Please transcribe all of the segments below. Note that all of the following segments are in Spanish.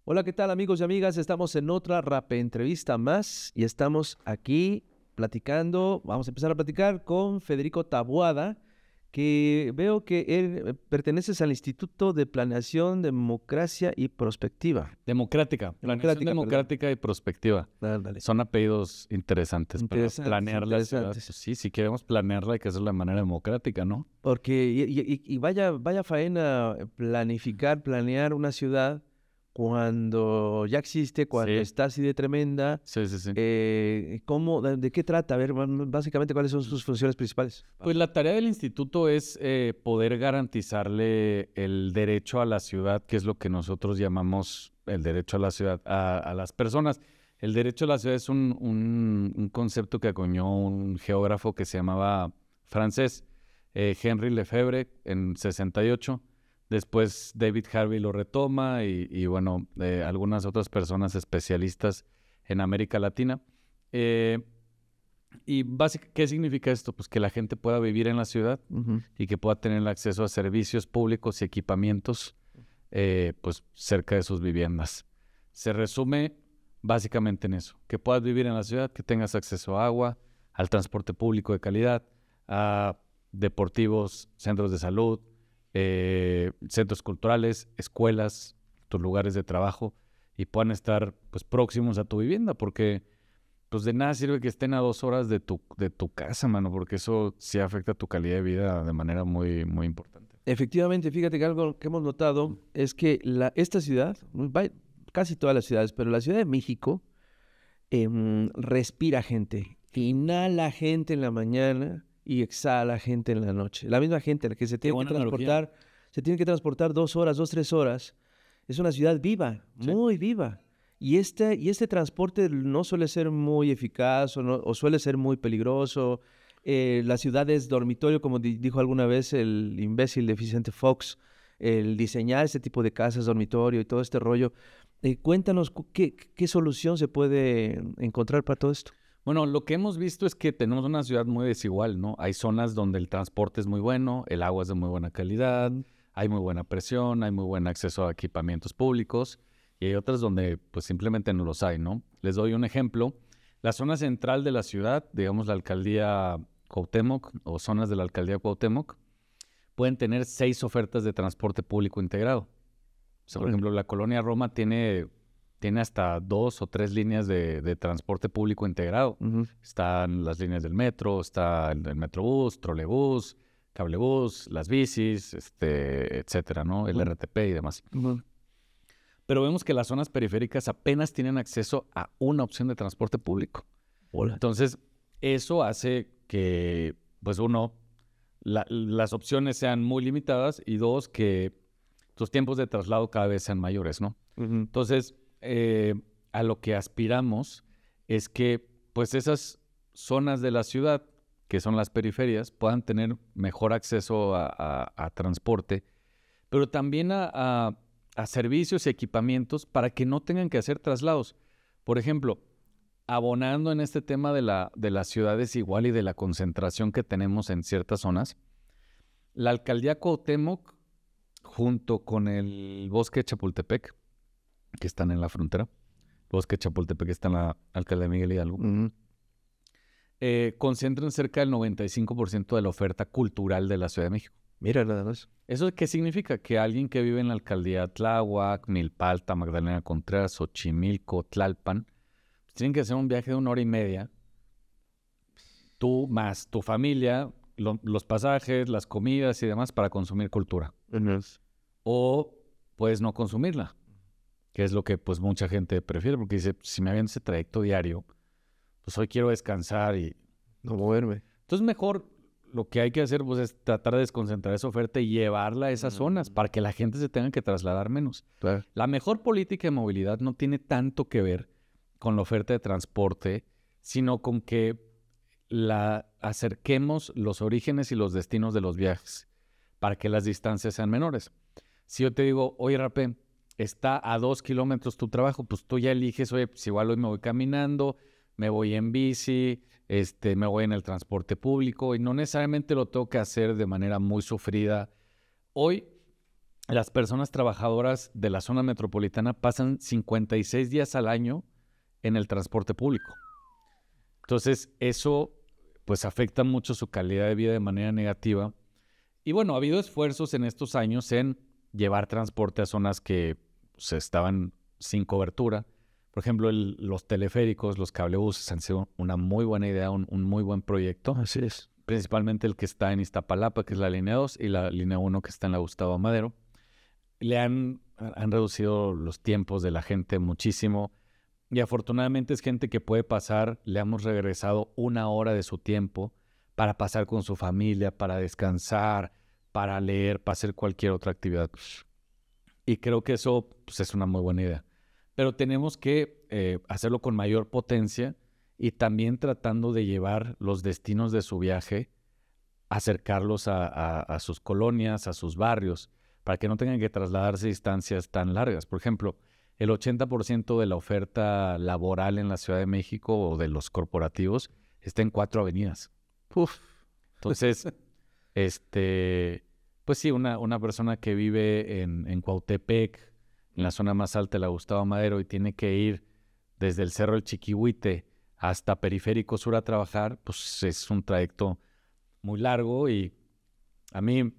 Hola, ¿qué tal amigos y amigas? Estamos en otra Rapé Entrevista más y estamos aquí platicando, vamos a empezar a platicar con Federico Taboada, que veo que él perteneces al Instituto de Planeación, Democracia y Prospectiva. Democrática, planeación Democrática, perdón. democrática y prospectiva. Ándale. Son apellidos interesantes para Interesantes, planear la ciudad. interesantes. Pues sí, si queremos planearla hay que hacerlo de manera democrática, ¿no? Porque, y vaya faena planificar, planear una ciudad cuando ya existe, cuando Sí, está así de tremenda. sí, sí, sí. ¿De qué trata? A ver, básicamente, ¿cuáles son sus funciones principales? Pues la tarea del instituto es poder garantizarle el derecho a la ciudad, que es lo que nosotros llamamos el derecho a la ciudad, a las personas. El derecho a la ciudad es un concepto que acuñó un geógrafo que se llamaba francés, Henri Lefebvre, en 68. Después David Harvey lo retoma y bueno, algunas otras personas especialistas en América Latina. Y básicamente, ¿qué significa esto? Pues que la gente pueda vivir en la ciudad Ujú. y que pueda tener acceso a servicios públicos y equipamientos pues cerca de sus viviendas. Se resume básicamente en eso, que puedas vivir en la ciudad, que tengas acceso a agua, al transporte público de calidad, a deportivos, centros de salud, centros culturales, escuelas, tus lugares de trabajo y puedan estar pues próximos a tu vivienda, porque pues de nada sirve que estén a 2 horas de tu casa, mano, porque eso sí afecta tu calidad de vida de manera muy, muy importante. Efectivamente, fíjate que algo que hemos notado es que esta ciudad, casi todas las ciudades, pero la Ciudad de México respira gente, inhala gente en la mañana y exhala gente en la noche. La misma gente, la que Qué buena analogía. se tiene que transportar 2 horas, 3 horas. Es una ciudad viva, Sí. muy viva. Y este transporte no suele ser muy eficaz o suele ser muy peligroso. La ciudad es dormitorio, como dijo alguna vez el imbécil de Vicente Fox, el diseñar este tipo de casas, dormitorio y todo este rollo. Cuéntanos qué solución se puede encontrar para todo esto. Bueno, lo que hemos visto es que tenemos una ciudad muy desigual, ¿no? Hay zonas donde el transporte es muy bueno, el agua es de muy buena calidad, hay muy buena presión, hay muy buen acceso a equipamientos públicos y hay otras donde pues simplemente no los hay, ¿no? Les doy un ejemplo. La zona central de la ciudad, digamos la alcaldía Cuauhtémoc o zonas de la alcaldía Cuauhtémoc, pueden tener 6 ofertas de transporte público integrado. O sea, por Órale. ejemplo, la colonia Roma tiene hasta 2 o 3 líneas de transporte público integrado. Ujú, Están las líneas del metro, está el Metrobús, trolebús, cablebús, las bicis, etcétera, ¿no? El ujú, RTP y demás. ujú. Pero vemos que las zonas periféricas apenas tienen acceso a una opción de transporte público. Hola. Entonces, eso hace que, pues uno, las opciones sean muy limitadas y dos, que tus tiempos de traslado cada vez sean mayores, ¿no? Ujú. Entonces, a lo que aspiramos es que pues esas zonas de la ciudad, que son las periferias, puedan tener mejor acceso a transporte, pero también a servicios y equipamientos para que no tengan que hacer traslados. Por ejemplo, abonando en este tema de la ciudad desigual y de la concentración que tenemos en ciertas zonas, la alcaldía Cuauhtémoc, junto con el bosque de Chapultepec, que están en la frontera, bosque de Chapultepec que está en la alcaldía Miguel Hidalgo, Ujú. concentran cerca del 95% de la oferta cultural de la Ciudad de México. Mira nada más. ¿Eso qué significa? Que alguien que vive en la alcaldía Tláhuac, Milpalta, Magdalena Contreras, Xochimilco, Tlalpan, pues tienen que hacer un viaje de 1 hora y media, tú más tu familia, los pasajes, las comidas y demás para consumir cultura. Ujú. O puedes no consumirla, que es lo que pues mucha gente prefiere, porque dice, si me habían ese trayecto diario, pues hoy quiero descansar y... No moverme. Entonces mejor lo que hay que hacer pues es tratar de desconcentrar esa oferta y llevarla a esas zonas para que la gente se tenga que trasladar menos. Claro. La mejor política de movilidad no tiene tanto que ver con la oferta de transporte, sino con que la acerquemos los orígenes y los destinos de los viajes para que las distancias sean menores. Si yo te digo, oye, Rapé, está a 2 kilómetros tu trabajo, pues tú ya eliges, oye, pues igual hoy me voy caminando, me voy en bici, me voy en el transporte público y no necesariamente lo tengo que hacer de manera muy sufrida. Hoy las personas trabajadoras de la zona metropolitana pasan 56 días al año en el transporte público. Entonces, eso pues afecta mucho su calidad de vida de manera negativa. Y bueno, ha habido esfuerzos en estos años en llevar transporte a zonas que pues, estaban sin cobertura. Por ejemplo, los teleféricos, los cablebuses han sido una muy buena idea, un muy buen proyecto. Así es. Principalmente el que está en Iztapalapa, que es la línea 2, y la línea 1 que está en la Gustavo Madero. Han reducido los tiempos de la gente muchísimo. Y afortunadamente es gente que puede pasar, le hemos regresado 1 hora de su tiempo para pasar con su familia, para descansar, para leer, para hacer cualquier otra actividad. Y creo que eso pues, es una muy buena idea. Pero tenemos que hacerlo con mayor potencia y también tratando de llevar los destinos de su viaje, acercarlos a sus colonias, a sus barrios, para que no tengan que trasladarse distancias tan largas. Por ejemplo, el 80% de la oferta laboral en la Ciudad de México o de los corporativos está en 4 avenidas. Uf. Entonces, pues sí, una persona que vive en Cuautepec, en la zona más alta de la Gustavo Madero, y tiene que ir desde el Cerro del Chiquihuite hasta Periférico Sur a trabajar, pues es un trayecto muy largo. Y a mí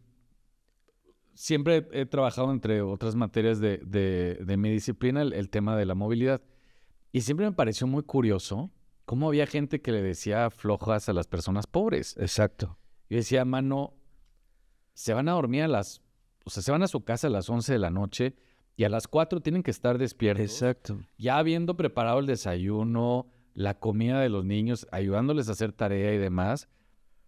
siempre he trabajado, entre otras materias de mi disciplina, el tema de la movilidad. Y siempre me pareció muy curioso cómo había gente que le decía flojas a las personas pobres. Exacto. Yo decía, mano, se van a dormir se van a su casa a las 11 de la noche y a las 4 tienen que estar despiertos. Exacto. Ya habiendo preparado el desayuno, la comida de los niños, ayudándoles a hacer tarea y demás,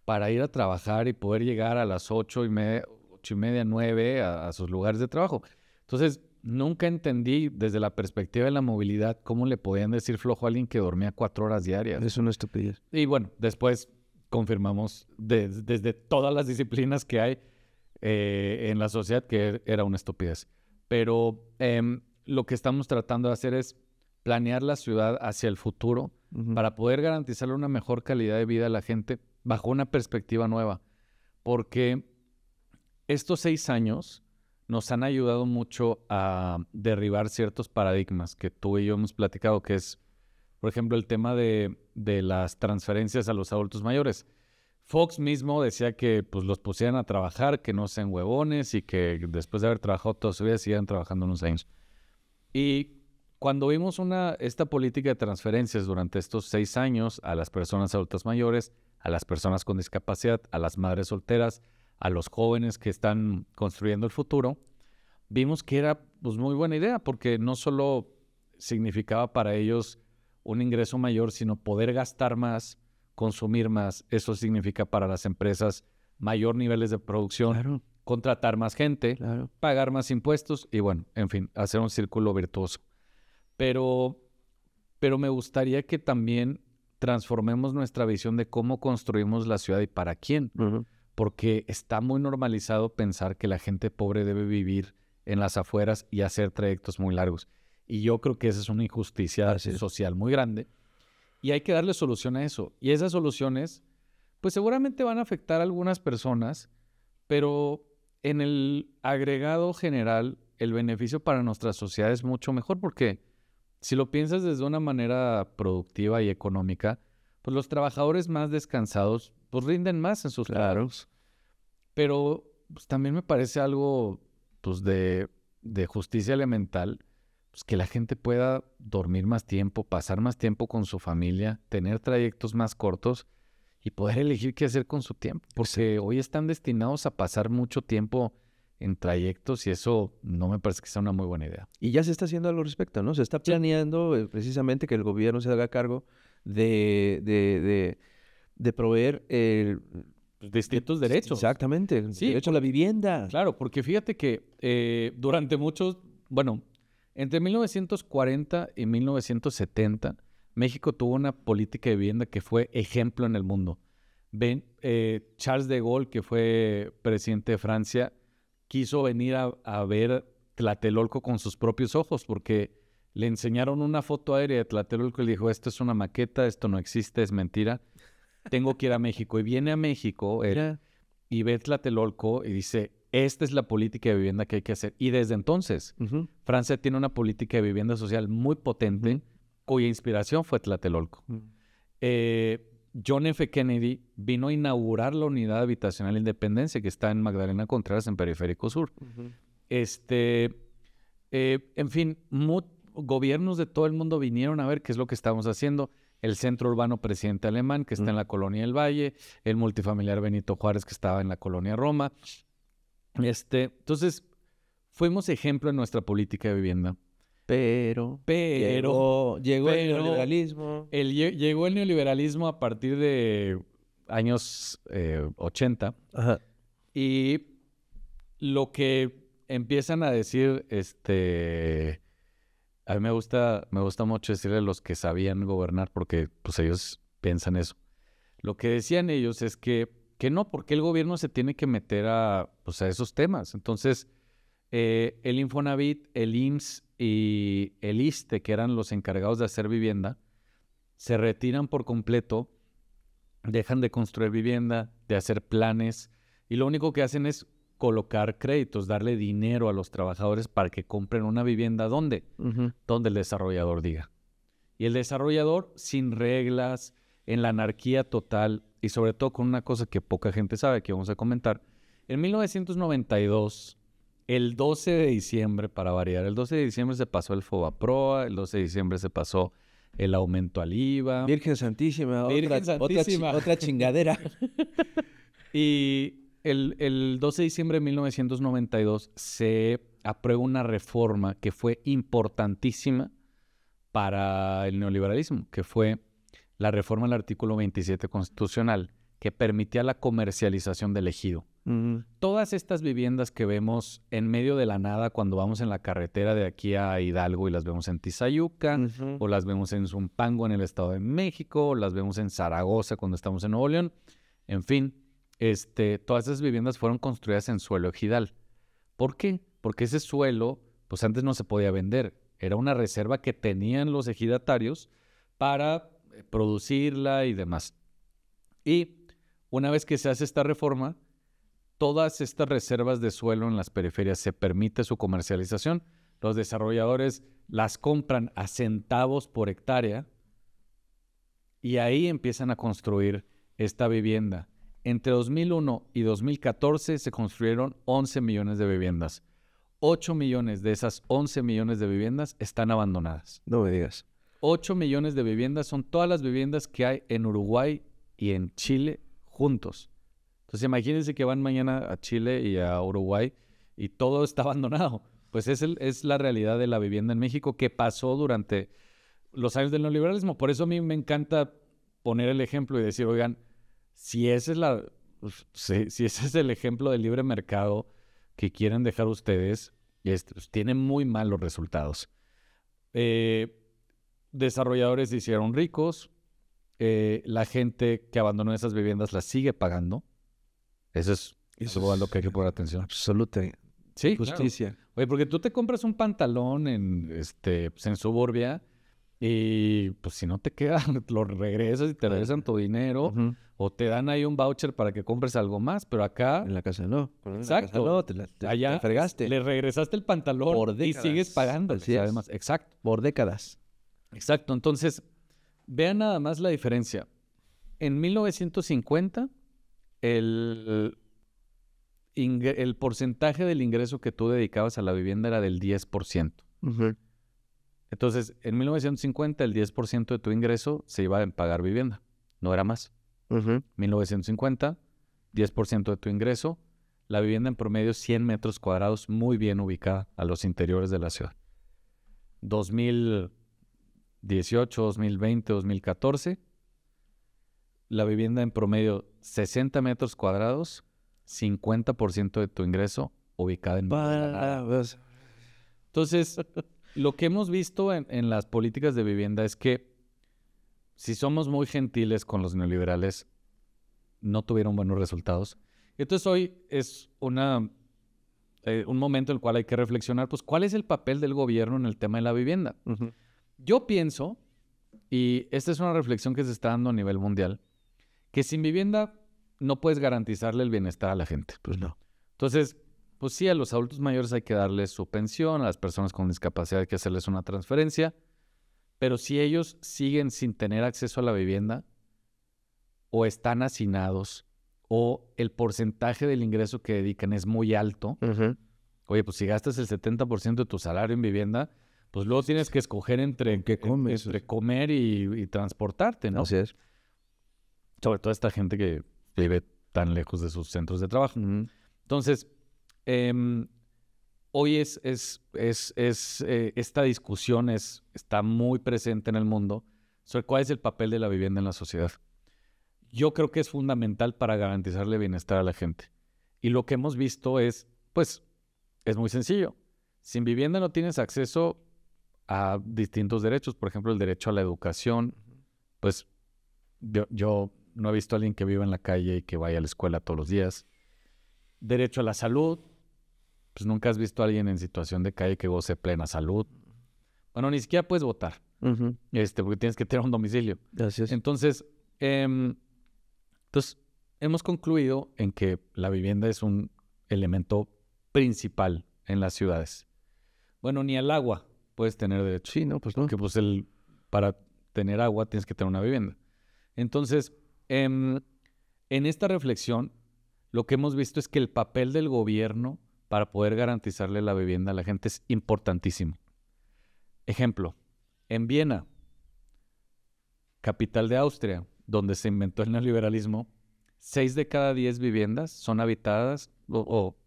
para ir a trabajar y poder llegar a las 8:30, 9 a sus lugares de trabajo. Entonces, nunca entendí desde la perspectiva de la movilidad cómo le podían decir flojo a alguien que dormía 4 horas diarias. Es una estupidez. Y bueno, después confirmamos desde todas las disciplinas que hay en la sociedad que era una estupidez. Pero lo que estamos tratando de hacer es planear la ciudad hacia el futuro para poder garantizarle una mejor calidad de vida a la gente bajo una perspectiva nueva. Porque estos 6 años nos han ayudado mucho a derribar ciertos paradigmas que tú y yo hemos platicado, que es, por ejemplo, el tema de las transferencias a los adultos mayores. Fox mismo decía que pues, los pusieran a trabajar, que no sean huevones y que después de haber trabajado toda su vida sigan trabajando unos años. Y cuando vimos esta política de transferencias durante estos 6 años a las personas adultas mayores, a las personas con discapacidad, a las madres solteras, a los jóvenes que están construyendo el futuro, vimos que era pues, muy buena idea, porque no solo significaba para ellos un ingreso mayor, sino poder gastar más, consumir más. Eso significa para las empresas mayor niveles de producción, Claro. contratar más gente, Claro. pagar más impuestos y bueno, en fin, hacer un círculo virtuoso. Pero me gustaría que también transformemos nuestra visión de cómo construimos la ciudad y para quién. Porque está muy normalizado pensar que la gente pobre debe vivir en las afueras y hacer trayectos muy largos. Y yo creo que esa es una injusticia social muy grande. Y hay que darle solución a eso. Y esas soluciones, pues seguramente van a afectar a algunas personas, pero en el agregado general, el beneficio para nuestra sociedad es mucho mejor, porque si lo piensas desde una manera productiva y económica, pues los trabajadores más descansados pues rinden más en sus trabajos. Pero pues, también me parece algo pues, de justicia elemental, pues, que la gente pueda dormir más tiempo, pasar más tiempo con su familia, tener trayectos más cortos y poder elegir qué hacer con su tiempo. Porque hoy están destinados a pasar mucho tiempo en trayectos y eso no me parece que sea una muy buena idea. Y ya se está haciendo algo al respecto, ¿no? Se está planeando precisamente que el gobierno se haga cargo de proveer distintos derechos. Exactamente, Sí, derecho a la vivienda. Claro, porque fíjate que durante entre 1940 y 1970, México tuvo una política de vivienda que fue ejemplo en el mundo. Charles de Gaulle, que fue presidente de Francia, quiso venir a ver Tlatelolco con sus propios ojos, porque le enseñaron una foto aérea de Tlatelolco y le dijo, esto es una maqueta, esto no existe, es mentira, tengo que ir a México. Y viene a México y ve Tlatelolco y dice, esta es la política de vivienda que hay que hacer. Y desde entonces, Francia tiene una política de vivienda social muy potente, cuya inspiración fue Tlatelolco. John F. Kennedy vino a inaugurar la unidad habitacional Independencia, que está en Magdalena Contreras, en Periférico Sur. En fin, gobiernos de todo el mundo vinieron a ver qué es lo que estamos haciendo. El Centro Urbano Presidente Alemán, que está en la Colonia del Valle, el multifamiliar Benito Juárez, que estaba en la Colonia Roma. Entonces, fuimos ejemplo en nuestra política de vivienda. Pero llegó el neoliberalismo. Llegó el neoliberalismo a partir de años 80. Ajá. Y lo que empiezan a decir, a mí me gusta mucho decirle a los que sabían gobernar, porque pues ellos piensan eso. Lo que decían ellos es que no, porque el gobierno se tiene que meter a esos temas. Entonces, el Infonavit, el IMSS y el ISSSTE, que eran los encargados de hacer vivienda, se retiran por completo, dejan de construir vivienda, de hacer planes, y lo único que hacen es colocar créditos, darle dinero a los trabajadores para que compren una vivienda. ¿Dónde? Donde el desarrollador diga. Y el desarrollador, sin reglas, en la anarquía total, y sobre todo con una cosa que poca gente sabe, que vamos a comentar. En 1992, el 12 de diciembre, para variar, el 12 de diciembre se pasó el FOBAPROA, el 12 de diciembre se pasó el aumento al IVA. Virgen Santísima, otra chingadera. Y el 12 de diciembre de 1992 se aprueba una reforma que fue importantísima para el neoliberalismo, que fue la reforma al artículo 27 constitucional, que permitía la comercialización del ejido. Todas estas viviendas que vemos en medio de la nada cuando vamos en la carretera de aquí a Hidalgo y las vemos en Tizayuca, o las vemos en Zumpango en el Estado de México, o las vemos en Zaragoza cuando estamos en Nuevo León, en fin, todas esas viviendas fueron construidas en suelo ejidal. ¿Por qué? Porque ese suelo, pues antes no se podía vender. Era una reserva que tenían los ejidatarios para producirla y demás. Y una vez que se hace esta reforma, todas estas reservas de suelo en las periferias se permite su comercialización. Los desarrolladores las compran a centavos por hectárea y ahí empiezan a construir esta vivienda. Entre 2001 y 2014 se construyeron 11 millones de viviendas. 8 millones de esas 11 millones de viviendas están abandonadas. No me digas. 8 millones de viviendas son todas las viviendas que hay en Uruguay y en Chile juntos. Entonces imagínense que van mañana a Chile y a Uruguay y todo está abandonado. Pues es la realidad de la vivienda en México que pasó durante los años del neoliberalismo. Por eso a mí me encanta poner el ejemplo y decir, oigan, si ese es el ejemplo del libre mercado que quieren dejar ustedes, pues, tienen muy malos resultados. Desarrolladores se hicieron ricos, la gente que abandonó esas viviendas las sigue pagando. Eso es lo que hay que poner atención. Absoluta justicia. Claro. Oye, porque tú te compras un pantalón en Suburbia y pues si no te queda, lo regresas y te regresan tu dinero o te dan ahí un voucher para que compres algo más, pero acá... En la casa no. Exacto. Allá te fregaste. Le regresaste el pantalón por décadas. Y sigues pagando. Además, exacto. Por décadas. Exacto. Entonces, vean nada más la diferencia. En 1950... El porcentaje del ingreso que tú dedicabas a la vivienda era del 10%. Entonces, en 1950, el 10% de tu ingreso se iba a pagar vivienda. No era más. 1950, 10% de tu ingreso, la vivienda en promedio 100 metros cuadrados, muy bien ubicada a los interiores de la ciudad. 2018, 2020, 2014... la vivienda en promedio 60 metros cuadrados, 50% de tu ingreso ubicada en... Entonces, lo que hemos visto en las políticas de vivienda es que si somos muy gentiles con los neoliberales, no tuvieron buenos resultados. Entonces hoy es un momento en el cual hay que reflexionar, pues, ¿cuál es el papel del gobierno en el tema de la vivienda? Yo pienso, y esta es una reflexión que se está dando a nivel mundial, que sin vivienda no puedes garantizarle el bienestar a la gente. Pues no. Entonces, pues sí, a los adultos mayores hay que darles su pensión, a las personas con discapacidad hay que hacerles una transferencia, pero si ellos siguen sin tener acceso a la vivienda, o están hacinados, o el porcentaje del ingreso que dedican es muy alto, oye, pues si gastas el 70% de tu salario en vivienda, pues luego tienes que escoger entre comer y transportarte, ¿no? Así es. Sobre todo esta gente que vive tan lejos de sus centros de trabajo. Entonces, hoy esta discusión está muy presente en el mundo sobre cuál es el papel de la vivienda en la sociedad. Yo creo que es fundamental para garantizarle bienestar a la gente. Y lo que hemos visto es, pues, es muy sencillo. Sin vivienda no tienes acceso a distintos derechos. Por ejemplo, el derecho a la educación. Pues, yo no he visto a alguien que viva en la calle y que vaya a la escuela todos los días. Derecho a la salud. Pues nunca has visto a alguien en situación de calle que goce plena salud. Bueno, ni siquiera puedes votar. Porque tienes que tener un domicilio. Así es. Entonces, hemos concluido en que la vivienda es un elemento principal en las ciudades. Bueno, ni al agua puedes tener derecho. Sí, no, pues no. Porque pues para tener agua tienes que tener una vivienda. Entonces, en esta reflexión, lo que hemos visto es que el papel del gobierno para poder garantizarle la vivienda a la gente es importantísimo. Ejemplo, en Viena, capital de Austria, donde se inventó el neoliberalismo, 6 de cada 10 viviendas son habitadas, o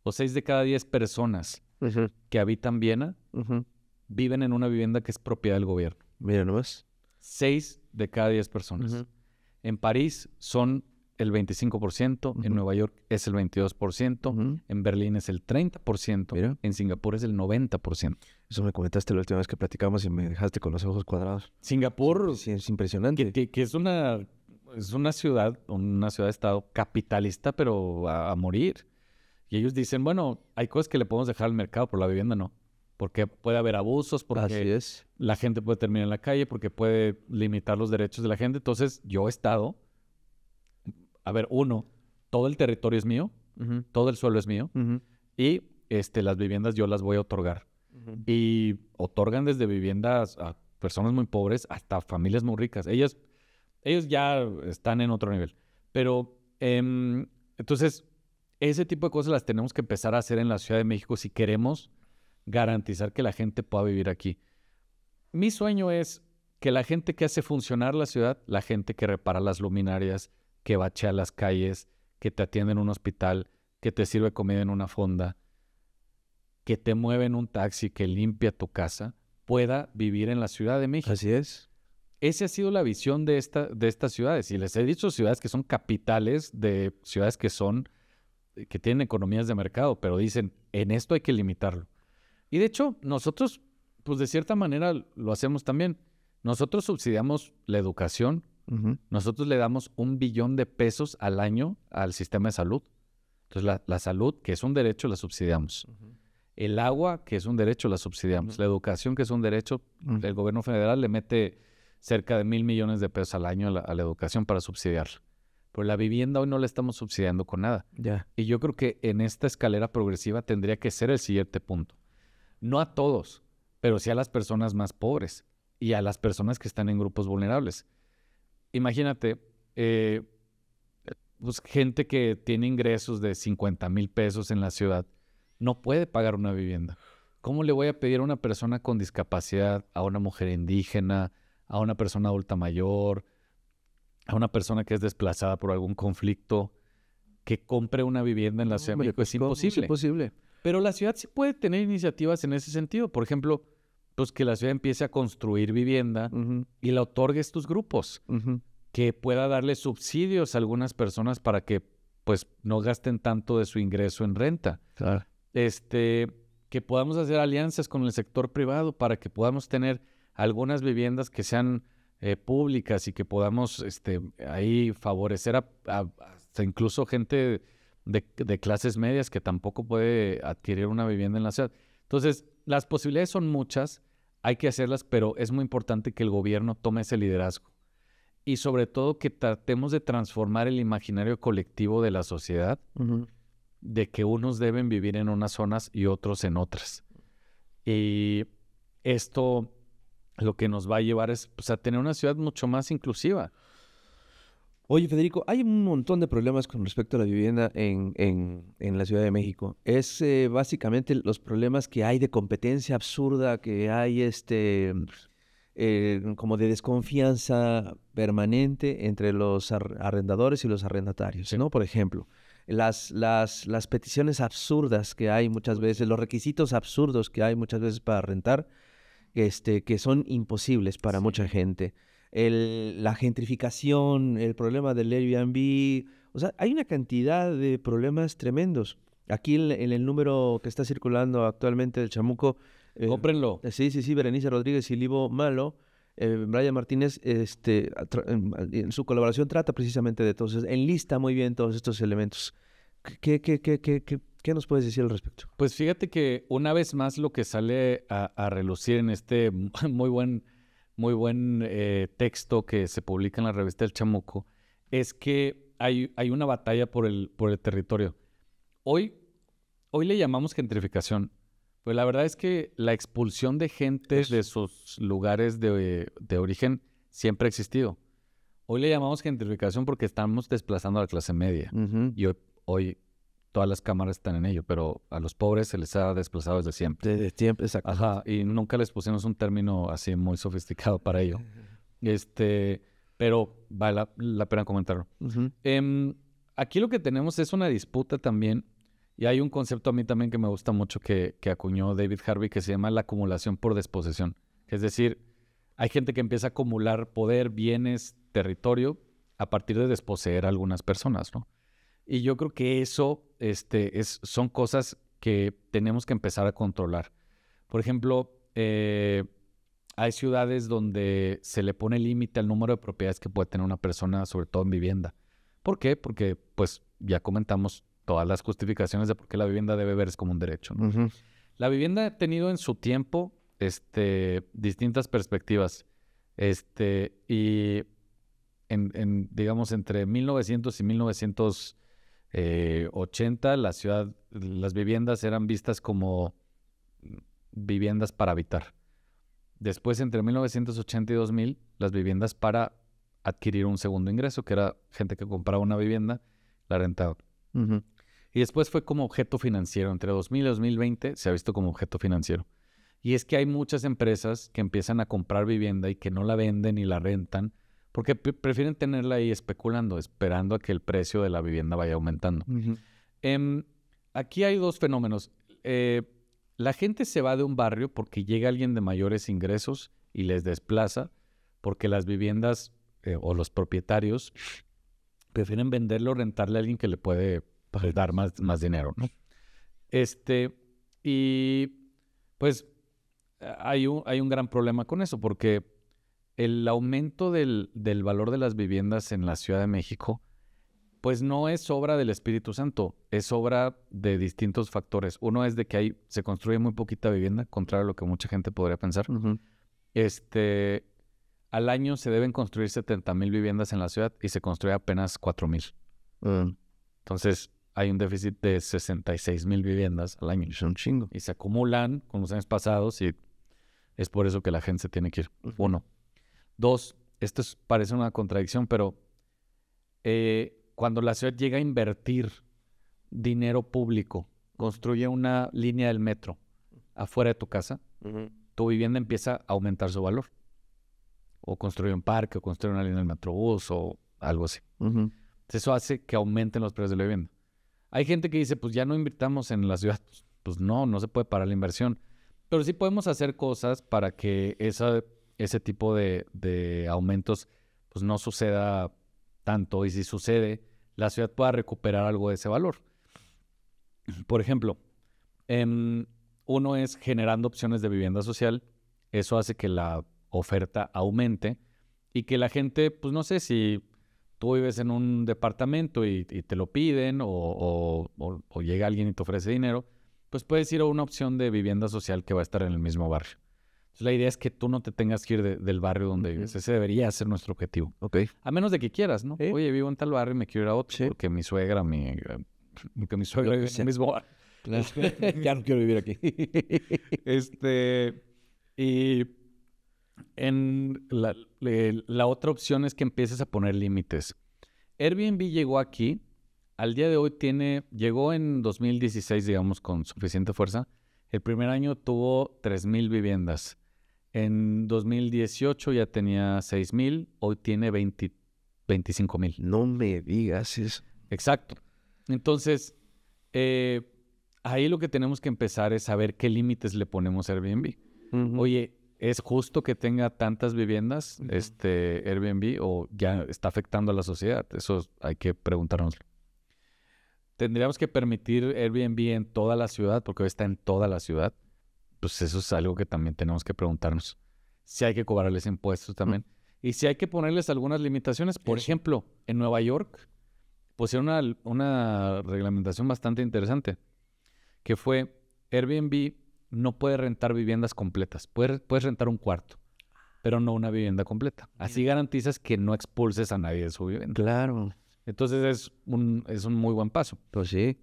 6 de cada 10 personas que habitan Viena viven en una vivienda que es propiedad del gobierno. Mira nomás. 6 de cada 10 personas. En París son el 25%, en Nueva York es el 22%, en Berlín es el 30%, Mira. En Singapur es el 90%. Eso me comentaste la última vez que platicamos y me dejaste con los ojos cuadrados. Singapur, Sí, es impresionante. que es una ciudad-estado capitalista, pero a morir. Y ellos dicen, bueno, hay cosas que le podemos dejar al mercado, pero la vivienda no. Porque puede haber abusos, Así porque es. la gente puede terminar en la calle, porque puede limitar los derechos de la gente. Entonces, yo he estado... A ver, todo el territorio es mío, todo el suelo es mío, y las viviendas yo las voy a otorgar. Y otorgan desde viviendas a personas muy pobres hasta familias muy ricas. Ellos ya están en otro nivel. Pero, entonces, ese tipo de cosas las tenemos que empezar a hacer en la Ciudad de México si queremos garantizar que la gente pueda vivir aquí. Mi sueño es que la gente que hace funcionar la ciudad, la gente que repara las luminarias, que bachea las calles, que te atiende en un hospital, que te sirve comida en una fonda, que te mueve en un taxi, que limpia tu casa, pueda vivir en la Ciudad de México. Así es. Esa ha sido la visión de estas ciudades. Y les he dicho ciudades que son capitales de ciudades que tienen economías de mercado, pero dicen, en esto hay que limitarlo. Y de hecho, nosotros, pues de cierta manera lo hacemos también. Nosotros subsidiamos la educación. Nosotros le damos $1 billón al año al sistema de salud. Entonces, la salud, que es un derecho, la subsidiamos. El agua, que es un derecho, la subsidiamos. La educación, que es un derecho, el gobierno federal le mete cerca de $1,000 millones al año a la educación para subsidiarla. Pero la vivienda hoy no la estamos subsidiando con nada. Ya. Y yo creo que en esta escalera progresiva tendría que ser el siguiente punto. No a todos, pero sí a las personas más pobres y a las personas que están en grupos vulnerables. Imagínate, pues gente que tiene ingresos de 50,000 pesos en la ciudad no puede pagar una vivienda. ¿Cómo le voy a pedir a una persona con discapacidad, a una mujer indígena, a una persona adulta mayor, a una persona que es desplazada por algún conflicto, que compre una vivienda en la Ciudad de México? Es imposible. Es imposible. Pero la ciudad sí puede tener iniciativas en ese sentido. Por ejemplo, pues que la ciudad empiece a construir vivienda y la otorgue a estos grupos. Que pueda darle subsidios a algunas personas para que pues no gasten tanto de su ingreso en renta. Claro. Que podamos hacer alianzas con el sector privado para que podamos tener algunas viviendas que sean públicas y que podamos ahí favorecer hasta incluso gente de clases medias que tampoco puede adquirir una vivienda en la ciudad. Entonces, las posibilidades son muchas, hay que hacerlas, pero es muy importante que el gobierno tome ese liderazgo. Y sobre todo que tratemos de transformar el imaginario colectivo de la sociedad de que unos deben vivir en unas zonas y otros en otras. Y esto lo que nos va a llevar es pues, a tener una ciudad mucho más inclusiva. Oye, Federico, hay un montón de problemas con respecto a la vivienda en la Ciudad de México. Es básicamente los problemas que hay de competencia absurda, que hay como de desconfianza permanente entre los arrendadores y los arrendatarios, Sí. ¿no? Por ejemplo, las peticiones absurdas que hay muchas veces, los requisitos absurdos que hay muchas veces para rentar, que son imposibles para Sí. mucha gente. La gentrificación, el problema del Airbnb, o sea, hay una cantidad de problemas tremendos. Aquí en el número que está circulando actualmente del Chamuco, Cómprenlo. sí, Berenice Rodríguez y Livo Malo, Brian Martínez, en su colaboración trata precisamente de todos, enlista muy bien todos estos elementos. ¿Qué nos puedes decir al respecto? Pues fíjate que una vez más lo que sale a relucir en este muy buen texto que se publica en la revista El Chamuco es que hay una batalla por el territorio. Hoy le llamamos gentrificación, pero la verdad es que la expulsión de gente de sus lugares de origen siempre ha existido. Hoy le llamamos gentrificación porque estamos desplazando a la clase media. Ujú. Y hoy todas las cámaras están en ello, pero a los pobres se les ha desplazado desde siempre. Desde tiempo, exacto. Ajá, y nunca les pusimos un término así muy sofisticado para ello. Pero vale la pena comentarlo. Ujú. Aquí lo que tenemos es una disputa también, y hay un concepto a mí también que me gusta mucho que acuñó David Harvey que se llama la acumulación por desposesión. Es decir, hay gente que empieza a acumular poder, bienes, territorio a partir de desposeer a algunas personas, ¿no? Y yo creo que eso son cosas que tenemos que empezar a controlar. Por ejemplo, hay ciudades donde se le pone límite al número de propiedades que puede tener una persona, sobre todo en vivienda. ¿Por qué? Porque pues ya comentamos todas las justificaciones de por qué la vivienda debe verse como un derecho, ¿no? Ujú. La vivienda ha tenido en su tiempo distintas perspectivas. Y digamos, entre 1900 y 1980, las viviendas eran vistas como viviendas para habitar. Después, entre 1980 y 2000, las viviendas para adquirir un segundo ingreso, que era gente que compraba una vivienda, la rentaba. Ujú. Y después fue como objeto financiero. Entre 2000 y 2020 se ha visto como objeto financiero. Y es que hay muchas empresas que empiezan a comprar vivienda y que no la venden y la rentan porque prefieren tenerla ahí especulando, esperando a que el precio de la vivienda vaya aumentando. Ujú. Aquí hay dos fenómenos. La gente se va de un barrio porque llega alguien de mayores ingresos y les desplaza porque las viviendas o los propietarios prefieren venderlo o rentarle a alguien que le puede dar más dinero, ¿no? Y pues hay un gran problema con eso porque el aumento del valor de las viviendas en la Ciudad de México pues no es obra del Espíritu Santo, es obra de distintos factores. Uno es de que se construye muy poquita vivienda, contrario a lo que mucha gente podría pensar. Ujú. Al año se deben construir 70,000 viviendas en la ciudad y se construye apenas 4,000. Entonces hay un déficit de 66,000 viviendas al año. Es un chingo. Y se acumulan con los años pasados y es por eso que la gente se tiene que ir. Ujú. Uno. Dos, parece una contradicción, pero cuando la ciudad llega a invertir dinero público, construye una línea del metro afuera de tu casa, Ujú. tu vivienda empieza a aumentar su valor. O construye un parque, o construye una línea del metrobús, o algo así. Ujú. Entonces, eso hace que aumenten los precios de la vivienda. Hay gente que dice, pues ya no invirtamos en la ciudad. Pues no se puede parar la inversión. Pero sí podemos hacer cosas para que ese tipo de aumentos pues no suceda tanto. Y si sucede, la ciudad pueda recuperar algo de ese valor. Por ejemplo, uno es generando opciones de vivienda social. Eso hace que la oferta aumente y que la gente, pues no sé, si tú vives en un departamento y te lo piden o llega alguien y te ofrece dinero, pues puedes ir a una opción de vivienda social que va a estar en el mismo barrio. Entonces, la idea es que tú no te tengas que ir del barrio donde vives. Ese debería ser nuestro objetivo. Ok. A menos de que quieras, ¿no? Sí. Oye, vivo en tal barrio y me quiero ir a otro Sí. porque mi suegra, porque mi suegra vive en el mismo bar. Claro. Ya no quiero vivir aquí. Y la otra opción es que empieces a poner límites. Airbnb llegó aquí, al día de hoy llegó en 2016, digamos, con suficiente fuerza. El primer año tuvo 3,000 viviendas. En 2018 ya tenía 6,000, hoy tiene 25,000. No me digas eso. Exacto. Entonces, ahí lo que tenemos que empezar es saber qué límites le ponemos a Airbnb. Oye, ¿es justo que tenga tantas viviendas Airbnb o ya está afectando a la sociedad? Eso hay que preguntárnoslo. ¿Tendríamos que permitir Airbnb en toda la ciudad? Porque hoy está en toda la ciudad. Pues eso es algo que también tenemos que preguntarnos. Si hay que cobrarles impuestos también. Y si hay que ponerles algunas limitaciones. Por ejemplo, en Nueva York pusieron una reglamentación bastante interesante, que fue Airbnb no puede rentar viviendas completas. Puedes rentar un cuarto, pero no una vivienda completa. Así garantizas que no expulses a nadie de su vivienda. Claro. Entonces es un muy buen paso. Pues sí.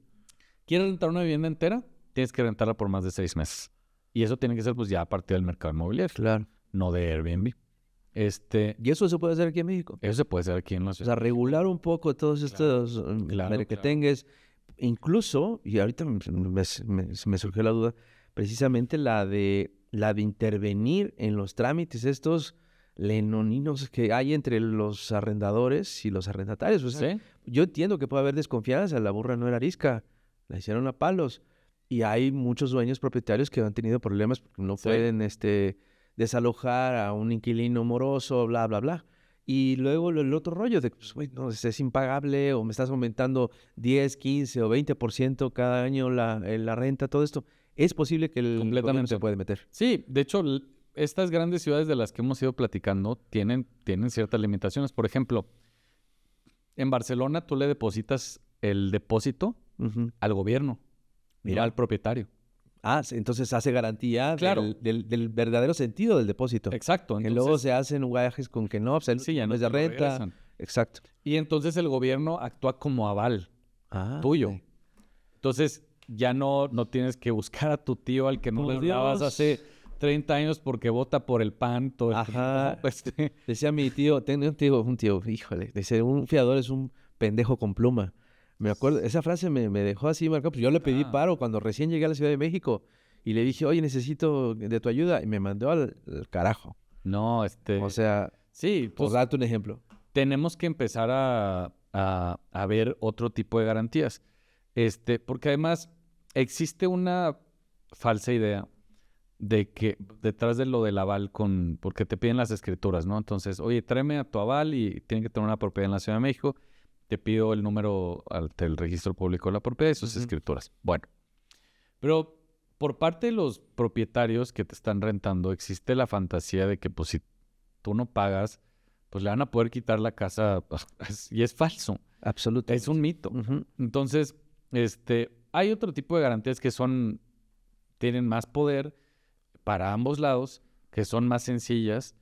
¿Quieres rentar una vivienda entera? Tienes que rentarla por más de 6 meses. Y eso tiene que ser pues ya a partir del mercado inmobiliario. Claro. No de Airbnb. ¿Y eso se puede hacer aquí en México? Eso se puede hacer aquí en la O ciudad. sea, regular un poco todos estos merequetengues. Incluso, y ahorita me surgió la duda, precisamente la de intervenir en los trámites estos lenoninos que hay entre los arrendadores y los arrendatarios. O sea, ¿Sí? yo entiendo que puede haber desconfianza, la burra no era arisca, la hicieron a palos. Y hay muchos dueños propietarios que han tenido problemas porque no pueden desalojar a un inquilino moroso, bla, bla, bla. Y luego el otro rollo de, pues, güey, no, es impagable o me estás aumentando 10, 15 o 20% cada año la renta, todo esto. Es posible que el gobierno se puede meter. Sí, de hecho, estas grandes ciudades de las que hemos ido platicando tienen ciertas limitaciones. Por ejemplo, en Barcelona tú le depositas el depósito al gobierno, no al propietario. Ah, entonces hace garantía del verdadero sentido del depósito. Exacto. Que luego se hacen guayajes con que no, pues ya no es de renta. Regresan. Exacto. Y entonces el gobierno actúa como aval tuyo. Okay. Entonces ya no tienes que buscar a tu tío al que no le hablabas hace 30 años porque vota por el PAN todo el tiempo. Decía mi tío, tengo un tío, híjole, decía, un fiador es un pendejo con pluma. Me acuerdo, esa frase me dejó así marcado. Pues yo le pedí paro cuando recién llegué a la Ciudad de México y le dije, oye, necesito de tu ayuda. Y me mandó al carajo. No, O sea, sí, por darte un ejemplo. Tenemos que empezar a ver otro tipo de garantías. Porque además existe una falsa idea de que detrás de lo del aval porque te piden las escrituras, ¿no? Entonces, oye, tráeme a tu aval y tienen que tener una propiedad en la Ciudad de México. Te pido el número del registro público de la propiedad y sus escrituras. Bueno, pero por parte de los propietarios que te están rentando, existe la fantasía de que pues si tú no pagas, pues le van a poder quitar la casa y es falso. Absolutamente. Es un mito. Entonces, hay otro tipo de garantías que tienen más poder para ambos lados, que son más sencillas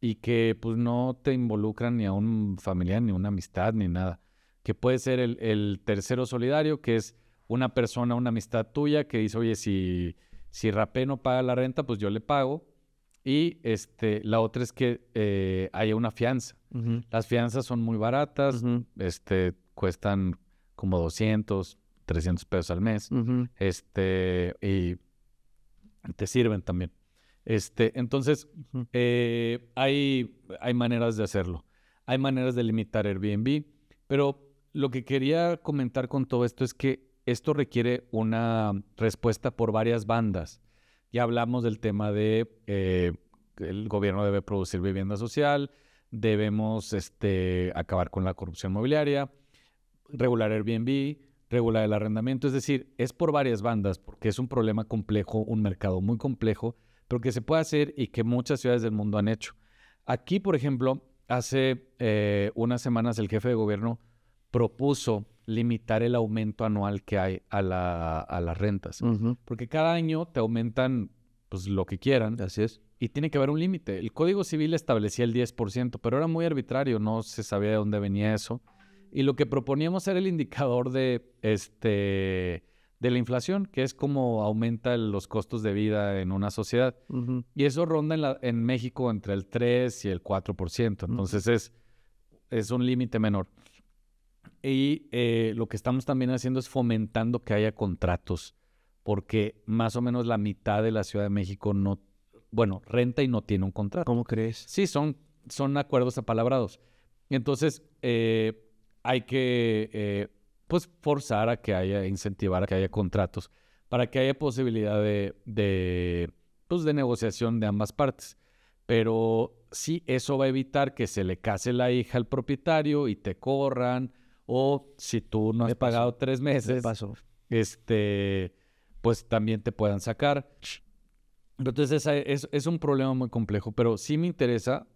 y que pues no te involucran ni a un familiar, ni una amistad, ni nada. Que puede ser el tercero solidario, que es una persona, una amistad tuya que dice, oye, si Rapé no paga la renta, pues yo le pago. Y la otra es que haya una fianza. Las fianzas son muy baratas, cuestan como 200, 300 pesos al mes. Y te sirven también. Entonces, hay maneras de hacerlo. Hay maneras de limitar Airbnb, pero lo que quería comentar con todo esto es que esto requiere una respuesta por varias bandas. Ya hablamos del tema de el gobierno debe producir vivienda social, debemos acabar con la corrupción inmobiliaria, regular Airbnb, regular el arrendamiento. Es decir, es por varias bandas porque es un problema complejo, un mercado muy complejo, pero que se puede hacer y que muchas ciudades del mundo han hecho. Aquí, por ejemplo, hace unas semanas el jefe de gobierno propuso limitar el aumento anual que hay a las rentas. Porque cada año te aumentan pues, lo que quieran. Así es. Y tiene que haber un límite. El Código Civil establecía el 10%, pero era muy arbitrario. No se sabía de dónde venía eso. Y lo que proponíamos era el indicador de la inflación, que es cómo aumenta los costos de vida en una sociedad. Y eso ronda en México entre el 3 y el 4%. Entonces es un límite menor. Y lo que estamos también haciendo es fomentando que haya contratos, porque más o menos la mitad de la Ciudad de México renta y no tiene un contrato. ¿Cómo crees? Sí, son acuerdos apalabrados. Entonces, hay que pues forzar a que haya, incentivar a que haya contratos para que haya posibilidad de negociación de ambas partes. Pero sí, eso va a evitar que se le case la hija al propietario y te corran, o si tú no has pagado 3 meses, pues también te puedan sacar. Entonces, es un problema muy complejo, pero sí me interesa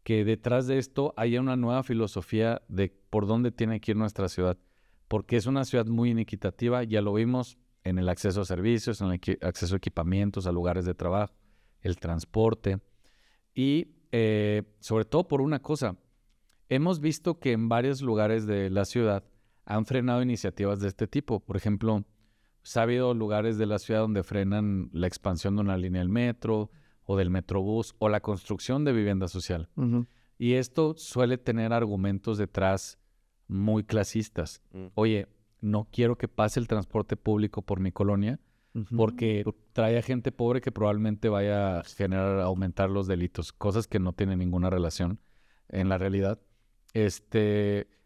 que detrás de esto haya una nueva filosofía de por dónde tiene que ir nuestra ciudad, porque es una ciudad muy inequitativa, ya lo vimos en el acceso a servicios, en el acceso a equipamientos, a lugares de trabajo, el transporte, y sobre todo por una cosa, hemos visto que en varios lugares de la ciudad han frenado iniciativas de este tipo. Por ejemplo, ha habido lugares de la ciudad donde frenan la expansión de una línea del metro, o del Metrobús, o la construcción de vivienda social. Y esto suele tener argumentos detrás muy clasistas. Oye, no quiero que pase el transporte público por mi colonia, porque trae a gente pobre que probablemente vaya a aumentar los delitos, cosas que no tienen ninguna relación en la realidad.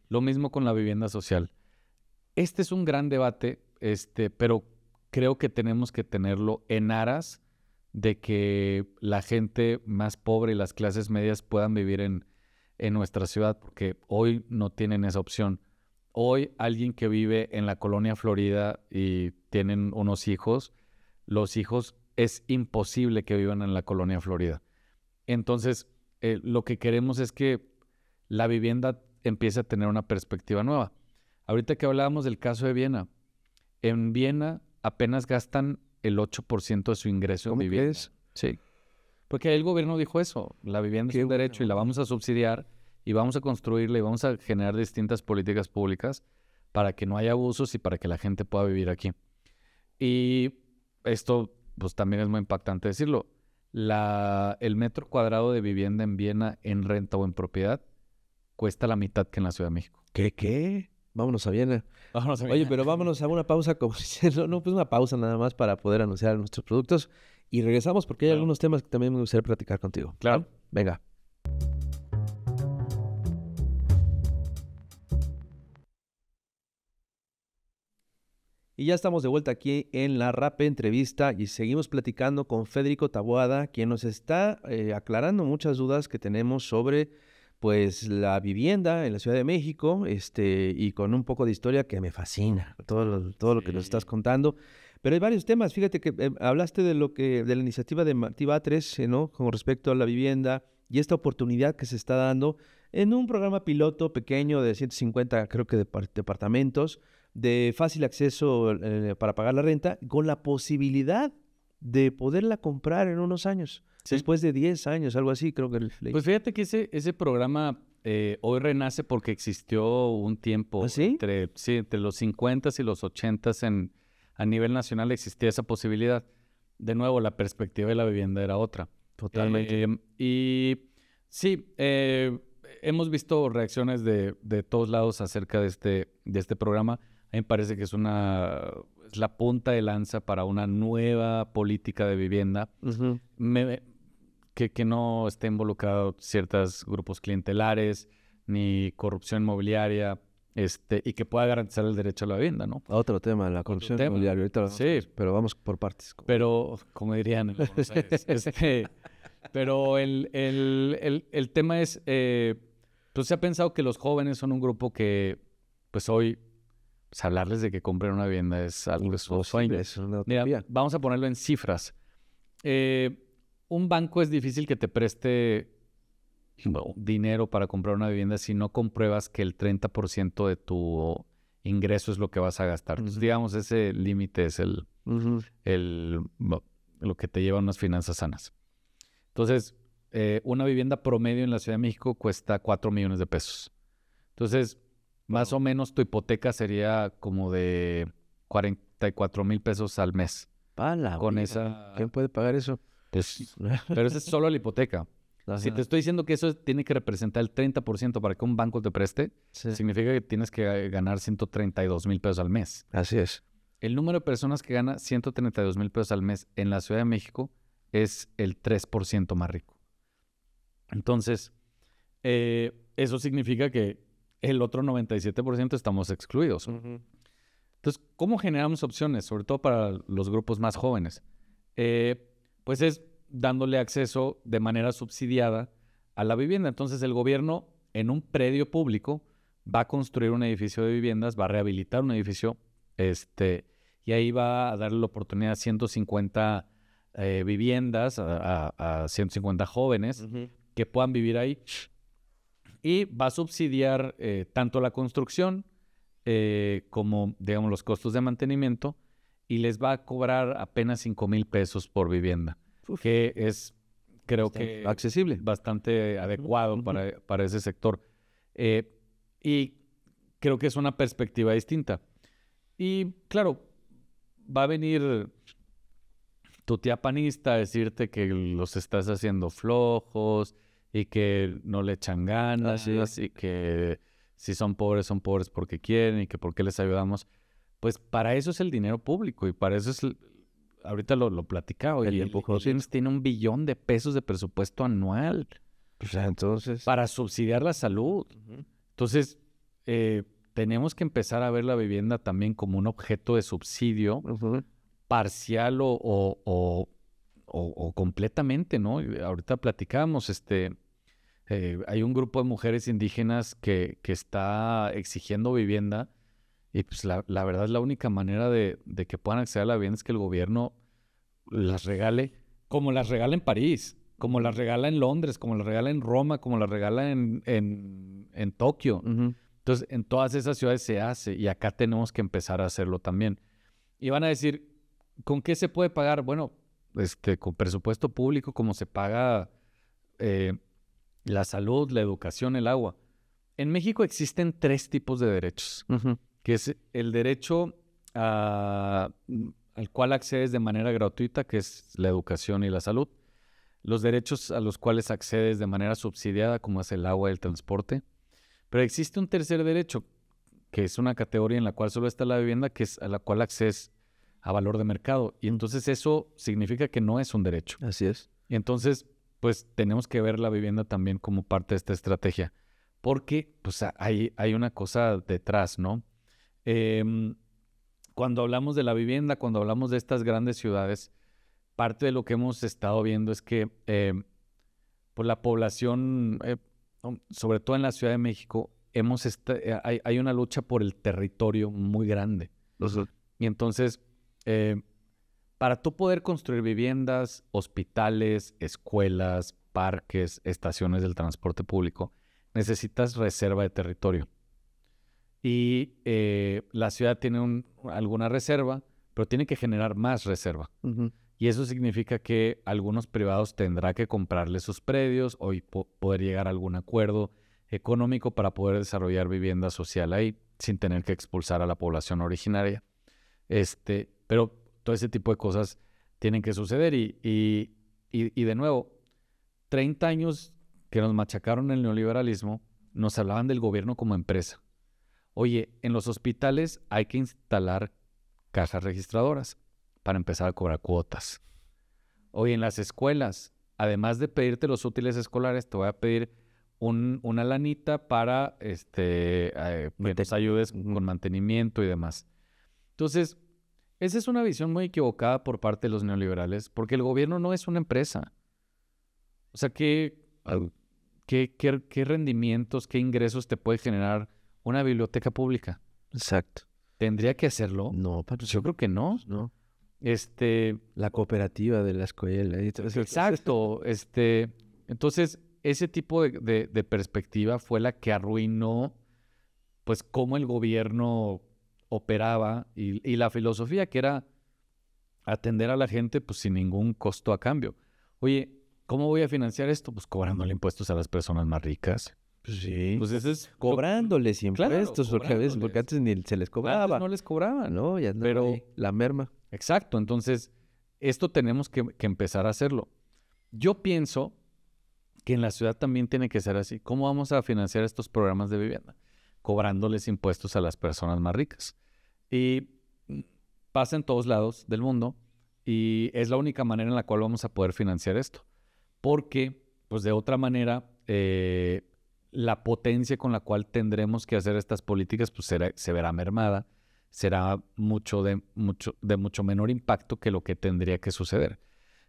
Lo mismo con la vivienda social. Este es un gran debate, pero creo que tenemos que tenerlo en aras de que la gente más pobre y las clases medias puedan vivir en nuestra ciudad, porque hoy no tienen esa opción. Hoy alguien que vive en la colonia Florida y tienen unos hijos, los hijos es imposible que vivan en la colonia Florida. Entonces, lo que queremos es que la vivienda empiece a tener una perspectiva nueva. Ahorita que hablábamos del caso de Viena, en Viena apenas gastan el 8% de su ingreso en vivienda. ¿Crees? Sí. Porque ahí el gobierno dijo eso, la vivienda es un derecho y la vamos a subsidiar y vamos a construirla y vamos a generar distintas políticas públicas para que no haya abusos y para que la gente pueda vivir aquí. Y esto pues también es muy impactante decirlo. El metro cuadrado de vivienda en Viena en renta o en propiedad cuesta la mitad que en la Ciudad de México. ¿Qué? Vámonos a Viena. Vámonos a Viena. Oye, pero vámonos a una pausa comercial. No, pues una pausa nada más para poder anunciar nuestros productos. Y regresamos porque hay algunos temas que también me gustaría platicar contigo. Claro. Venga. Y ya estamos de vuelta aquí en la Rapé Entrevista y seguimos platicando con Federico Taboada, quien nos está aclarando muchas dudas que tenemos sobre pues la vivienda en la Ciudad de México, y con un poco de historia que me fascina, todo lo que nos estás contando. Pero hay varios temas, fíjate que hablaste de la iniciativa de Martí Batres, ¿no? Con respecto a la vivienda y esta oportunidad que se está dando en un programa piloto pequeño de 150, creo que departamentos, de fácil acceso para pagar la renta, con la posibilidad de poderla comprar en unos años. Sí. Después de 10 años, algo así, creo que leí. Pues fíjate que ese programa hoy renace porque existió un tiempo. ¿Ah, sí? Entre los 50s y los 80s a nivel nacional existía esa posibilidad. De nuevo, la perspectiva de la vivienda era otra. Totalmente. Y sí, hemos visto reacciones de todos lados acerca de este programa. A mí me parece que es la punta de lanza para una nueva política de vivienda. Que no esté involucrado ciertos grupos clientelares ni corrupción inmobiliaria, y que pueda garantizar el derecho a la vivienda, ¿no? Otro tema, la corrupción inmobiliaria. Ahorita sí. Pero vamos por partes. Pero, como dirían en Buenos Aires, pero el tema es, pues se ha pensado que los jóvenes son un grupo que, pues hoy, pues hablarles de que compren una vivienda es algo de su sueño. Es una utopía. Mira, vamos a ponerlo en cifras. Un banco es difícil que te preste dinero para comprar una vivienda si no compruebas que el 30% de tu ingreso es lo que vas a gastar. Entonces, digamos, ese límite es lo que te lleva a unas finanzas sanas. Entonces, una vivienda promedio en la Ciudad de México cuesta 4 millones de pesos. Entonces, Más o menos tu hipoteca sería como de 44,000 pesos al mes. Con esa... ¿Quién puede pagar eso? Pues, pero esa es solo la hipoteca. Si te estoy diciendo que eso tiene que representar el 30% para que un banco te preste, significa que tienes que ganar 132,000 pesos al mes. Así es. El número de personas que gana 132,000 pesos al mes en la Ciudad de México es el 3% más rico. Entonces, eso significa que el otro 97% estamos excluidos. Entonces, ¿cómo generamos opciones? Sobre todo para los grupos más jóvenes. Pues es dándole acceso de manera subsidiada a la vivienda. Entonces, el gobierno en un predio público va a construir un edificio de viviendas, va a rehabilitar un edificio, y ahí va a darle la oportunidad a 150 viviendas, a 150 jóvenes que puedan vivir ahí. Y va a subsidiar tanto la construcción como, digamos, los costos de mantenimiento, y les va a cobrar apenas 5,000 pesos por vivienda, que es, creo que, accesible, bastante adecuado para ese sector. Y creo que es una perspectiva distinta. Y claro, va a venir tu tía panista a decirte que los estás haciendo flojos y que no le echan ganas y que si son pobres porque quieren y que por qué les ayudamos. Pues para eso es el dinero público y para eso es... Ahorita lo platicaba. Y el IMSS tiene 1 billón de pesos de presupuesto anual. O sea, entonces... para subsidiar la salud. Entonces, tenemos que empezar a ver la vivienda también como un objeto de subsidio parcial o completamente, ¿no? Ahorita platicamos, hay un grupo de mujeres indígenas que está exigiendo vivienda y pues la verdad es la única manera de que puedan acceder a la vivienda es que el gobierno las regale como las regala en París, como las regala en Londres, como las regala en Roma, como las regala en Tokio. Entonces, en todas esas ciudades se hace y acá tenemos que empezar a hacerlo también. Y van a decir, ¿con qué se puede pagar? Bueno, con presupuesto público, como se paga la salud, la educación, el agua. En México existen 3 tipos de derechos, que es el derecho al cual accedes de manera gratuita, que es la educación y la salud. Los derechos a los cuales accedes de manera subsidiada, como es el agua y el transporte. Pero existe un tercer derecho, que es una categoría en la cual solo está la vivienda, que es a la cual accedes a valor de mercado. Y entonces eso significa que no es un derecho. Así es. Y entonces, pues tenemos que ver la vivienda también como parte de esta estrategia. Porque pues hay una cosa detrás, ¿no? Cuando hablamos de la vivienda, cuando hablamos de estas grandes ciudades, parte de lo que hemos estado viendo es que pues la población, sobre todo en la Ciudad de México, hay una lucha por el territorio muy grande. Y entonces, para tú poder construir viviendas, hospitales, escuelas, parques, estaciones del transporte público, necesitas reserva de territorio. Y la ciudad tiene alguna reserva, pero tiene que generar más reserva. Y eso significa que algunos privados tendrán que comprarle sus predios o poder llegar a algún acuerdo económico para poder desarrollar vivienda social ahí sin tener que expulsar a la población originaria. Pero todo ese tipo de cosas tienen que suceder y de nuevo, 30 años que nos machacaron el neoliberalismo, nos hablaban del gobierno como empresa. Oye, en los hospitales hay que instalar cajas registradoras para empezar a cobrar cuotas. Oye, en las escuelas, además de pedirte los útiles escolares, te voy a pedir una lanita para que nos ayudes con mantenimiento y demás. Entonces, esa es una visión muy equivocada por parte de los neoliberales, porque el gobierno no es una empresa. O sea, ¿qué rendimientos, qué ingresos te puede generar una biblioteca pública? Exacto. ¿Tendría que hacerlo? No, yo creo que no. No. La cooperativa de la escuela. Exacto. Entonces, ese tipo de perspectiva fue la que arruinó, pues, cómo el gobierno operaba y la filosofía que era atender a la gente, pues, sin ningún costo a cambio. Oye, ¿cómo voy a financiar esto? Pues, cobrándole impuestos a las personas más ricas. Pues sí. Pues ese es Cobrándoles Claro, impuestos, porque cobrándoles. antes ni se les Antes cobraba, no les cobraban. ¿no? Ya andaba Pero, ahí la merma. exacto, entonces, esto tenemos que empezar a hacerlo. Yo pienso que en la ciudad también tiene que ser así. ¿Cómo vamos a financiar estos programas de vivienda? Cobrándoles impuestos a las personas más ricas. Y pasa en todos lados del mundo y es la única manera en la cual vamos a poder financiar esto. Porque, pues de otra manera, la potencia con la cual tendremos que hacer estas políticas pues se verá mermada, será de mucho menor impacto que lo que tendría que suceder.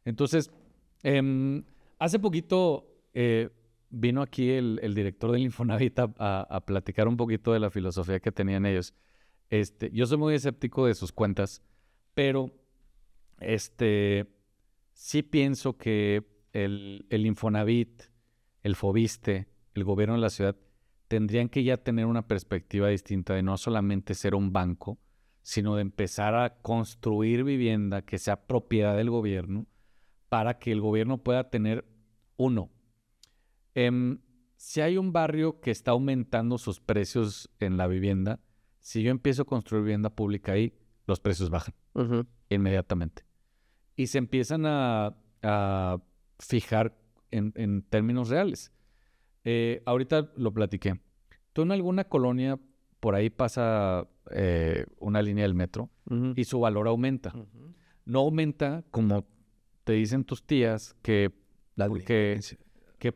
Entonces, hace poquito vino aquí el director del Infonavit a platicar un poquito de la filosofía que tenían ellos. Yo soy muy escéptico de sus cuentas, pero sí pienso que el Infonavit, el Fobiste, el gobierno de la ciudad, tendrían que ya tener una perspectiva distinta de no solamente ser un banco, sino de empezar a construir vivienda que sea propiedad del gobierno para que el gobierno pueda tener uno. Si hay un barrio que está aumentando sus precios en la vivienda, si yo empiezo a construir vivienda pública ahí, los precios bajan inmediatamente. Y se empiezan a fijar en términos reales. Ahorita lo platiqué. Tú en alguna colonia, por ahí pasa una línea del metro y su valor aumenta. No aumenta como te dicen tus tías que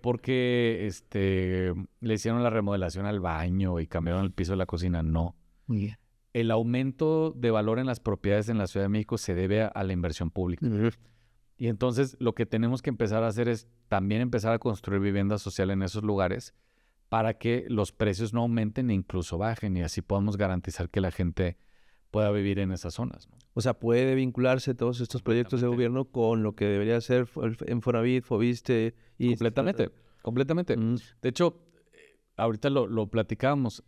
porque le hicieron la remodelación al baño y cambiaron el piso de la cocina. No. El aumento de valor en las propiedades en la Ciudad de México se debe a la inversión pública. Y entonces lo que tenemos que empezar a hacer es también empezar a construir vivienda social en esos lugares para que los precios no aumenten e incluso bajen y así podamos garantizar que la gente pueda vivir en esas zonas, ¿no? O sea, puede vincularse todos estos proyectos de gobierno con lo que debería ser el Infonavit, Fobiste y... Completamente. De hecho, ahorita lo platicábamos.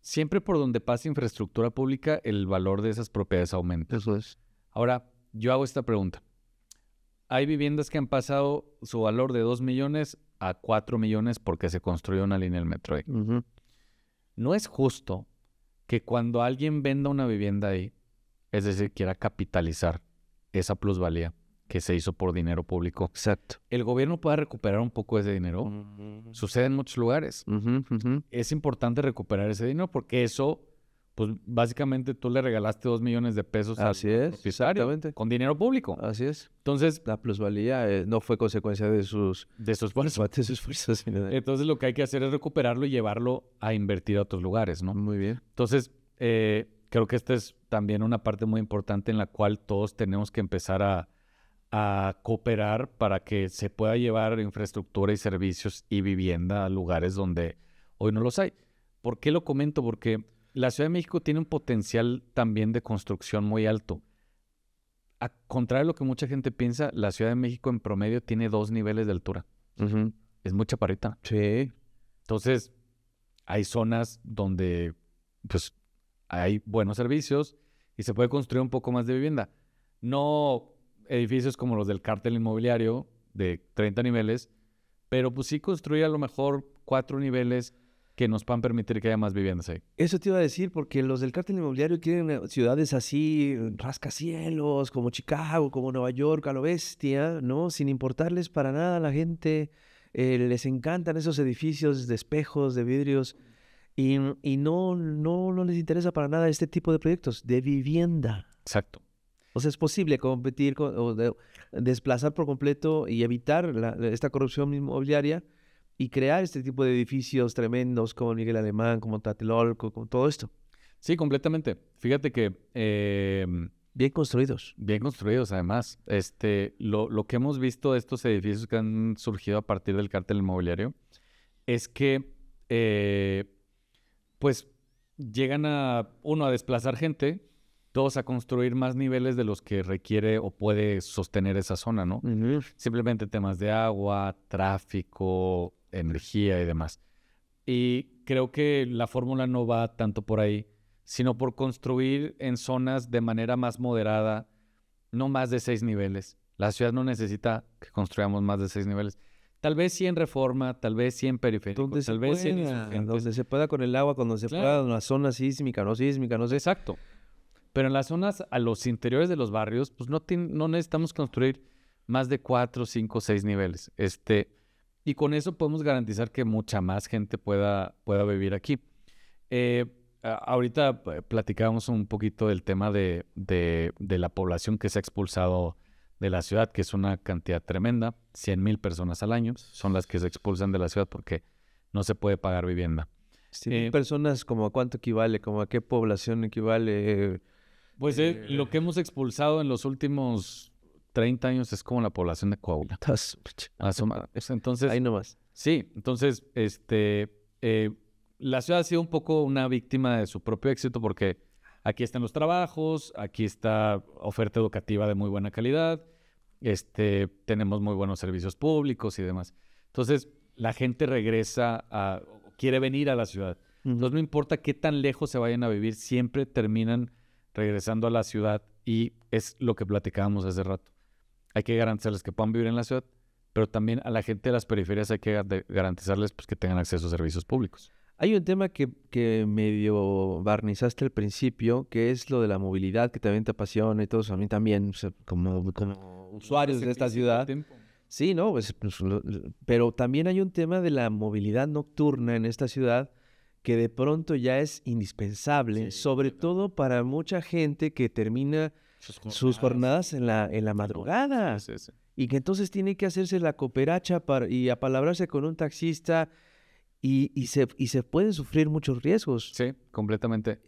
Siempre por donde pasa infraestructura pública, el valor de esas propiedades aumenta. Eso es. Ahora, yo hago esta pregunta. Hay viviendas que han pasado su valor de 2 millones a 4 millones porque se construyó una línea del metro ahí. No es justo que cuando alguien venda una vivienda ahí, es decir, quiera capitalizar esa plusvalía que se hizo por dinero público. Exacto. El gobierno pueda recuperar un poco ese dinero. Sucede en muchos lugares. Es importante recuperar ese dinero porque eso, pues básicamente tú le regalaste 2 millones de pesos al propietario con dinero público. Así es. Entonces, la plusvalía no fue consecuencia de sus esfuerzos. Entonces, lo que hay que hacer es recuperarlo y llevarlo a invertir a otros lugares, ¿no? Muy bien. Entonces, creo que esta es también una parte muy importante en la cual todos tenemos que empezar a cooperar para que se pueda llevar infraestructura y servicios y vivienda a lugares donde hoy no los hay. ¿Por qué lo comento? Porque la Ciudad de México tiene un potencial también de construcción muy alto. A contrario de lo que mucha gente piensa, la Ciudad de México en promedio tiene 2 niveles de altura. Es muy chaparrita. Sí. Entonces, hay zonas donde pues hay buenos servicios y se puede construir un poco más de vivienda. No edificios como los del cártel inmobiliario de 30 niveles, pero pues sí construir a lo mejor 4 niveles que nos puedan permitir que haya más viviendas ahí. Eso te iba a decir, porque los del cártel inmobiliario quieren ciudades así, rascacielos, como Chicago, como Nueva York, a lo bestia, ¿no? Sin importarles para nada a la gente. Les encantan esos edificios de espejos, de vidrios, y no les interesa para nada este tipo de proyectos de vivienda. Exacto. O sea, es posible competir desplazar por completo y evitar esta corrupción inmobiliaria y crear este tipo de edificios tremendos como Miguel Alemán, como Tlatelolco, como todo esto. Sí, completamente. Fíjate que... bien construidos. Bien construidos, además. Lo que hemos visto de estos edificios que han surgido a partir del cártel inmobiliario es que, pues, llegan a desplazar gente, todos a construir más niveles de los que requiere o puede sostener esa zona, ¿no? Simplemente temas de agua, tráfico, energía y demás. Y creo que la fórmula no va tanto por ahí, sino por construir en zonas de manera más moderada, no más de 6 niveles. La ciudad no necesita que construyamos más de 6 niveles. Tal vez sí en Reforma, tal vez sí en Periférico, Donde se tal vez sí en pueda, Insurgentes. donde se pueda con el agua, cuando se Claro. pueda en la zona sísmica, no sé. Exacto. Pero en las zonas, a los interiores de los barrios, pues no necesitamos construir más de 4, 5, 6 niveles. Y con eso podemos garantizar que mucha más gente pueda vivir aquí. Ahorita platicábamos un poquito del tema de la población que se ha expulsado de la ciudad, que es una cantidad tremenda. 100,000 personas al año son las que se expulsan de la ciudad porque no se puede pagar vivienda. 100,000 personas, ¿como a cuánto equivale? ¿Como a qué población equivale? Pues lo que hemos expulsado en los últimos 30 años es como la población de Coahuila. Entonces, ahí nomás. Sí, entonces, la ciudad ha sido un poco una víctima de su propio éxito porque aquí están los trabajos, aquí está oferta educativa de muy buena calidad, tenemos muy buenos servicios públicos y demás. Entonces, la gente quiere venir a la ciudad. Entonces, no importa qué tan lejos se vayan a vivir, siempre terminan regresando a la ciudad y es lo que platicábamos hace rato. Hay que garantizarles que puedan vivir en la ciudad, pero también a la gente de las periferias hay que garantizarles pues, que tengan acceso a servicios públicos. Hay un tema que medio barnizaste al principio, que es lo de la movilidad, que también te apasiona y todo eso. A mí también, o sea, como usuarios de esta ciudad. Sí, ¿no? Pero también hay un tema de la movilidad nocturna en esta ciudad que de pronto ya es indispensable, sobre todo para mucha gente que termina sus jornadas en la madrugada. Sí, sí, sí. Y que entonces tiene que hacerse la cooperacha y apalabrarse con un taxista y se pueden sufrir muchos riesgos. Sí, completamente.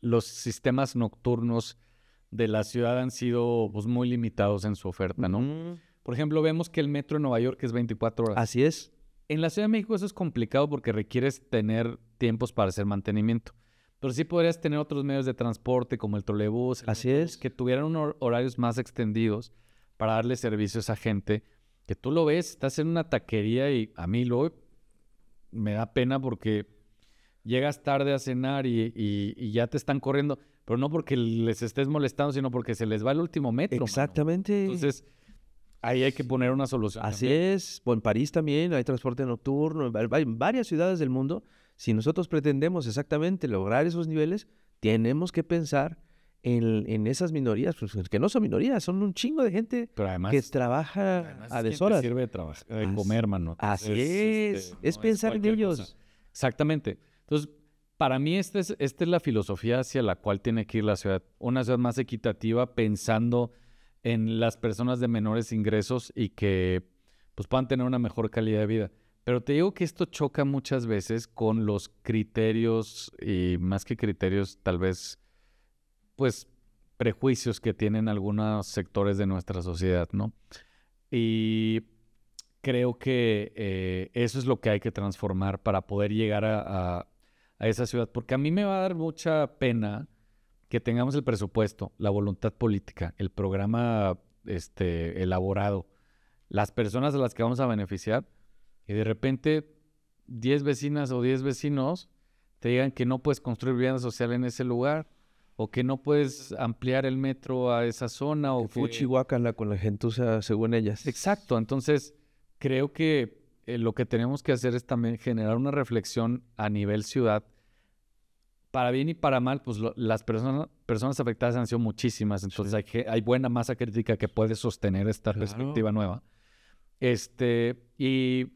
Los sistemas nocturnos de la ciudad han sido pues, muy limitados en su oferta, ¿no? Por ejemplo, vemos que el metro de Nueva York es 24 horas. Así es. En la Ciudad de México eso es complicado porque requieres tener tiempos para hacer mantenimiento. Pero sí podrías tener otros medios de transporte como el trolebús, Así es. que tuvieran horarios más extendidos para darle servicio a esa gente. Que tú lo ves, estás en una taquería y a mí luego me da pena porque llegas tarde a cenar y ya te están corriendo, pero no porque les estés molestando, sino porque se les va el último metro. Exactamente. Mano. Entonces, ahí hay que poner una solución. Así también. es. Bueno, en París también hay transporte nocturno, hay varias ciudades del mundo. Si nosotros pretendemos exactamente lograr esos niveles, tenemos que pensar en esas minorías, pues, que no son minorías, son un chingo de gente pero además, que trabaja a deshoras. Sirve de trabajar, de comer, mano. Así es pensar en ellos. Cosa. Exactamente. Entonces, para mí esta es la filosofía hacia la cual tiene que ir la ciudad. Una ciudad más equitativa pensando en las personas de menores ingresos y que pues, puedan tener una mejor calidad de vida. Pero te digo que esto choca muchas veces con los criterios y más que criterios, tal vez, pues, prejuicios que tienen algunos sectores de nuestra sociedad, ¿no? Y creo que eso es lo que hay que transformar para poder llegar a esa ciudad. Porque a mí me va a dar mucha pena que tengamos el presupuesto, la voluntad política, el programa elaborado, las personas a las que vamos a beneficiar, y de repente 10 vecinas o 10 vecinos te digan que no puedes construir vivienda social en ese lugar, o que no puedes ampliar el metro a esa zona, o Fuchihuacala con la gentuza, según ellas. Exacto, entonces creo que lo que tenemos que hacer es también generar una reflexión a nivel ciudad. Para bien y para mal, pues las personas afectadas han sido muchísimas, entonces hay buena masa crítica que puede sostener esta perspectiva nueva. Y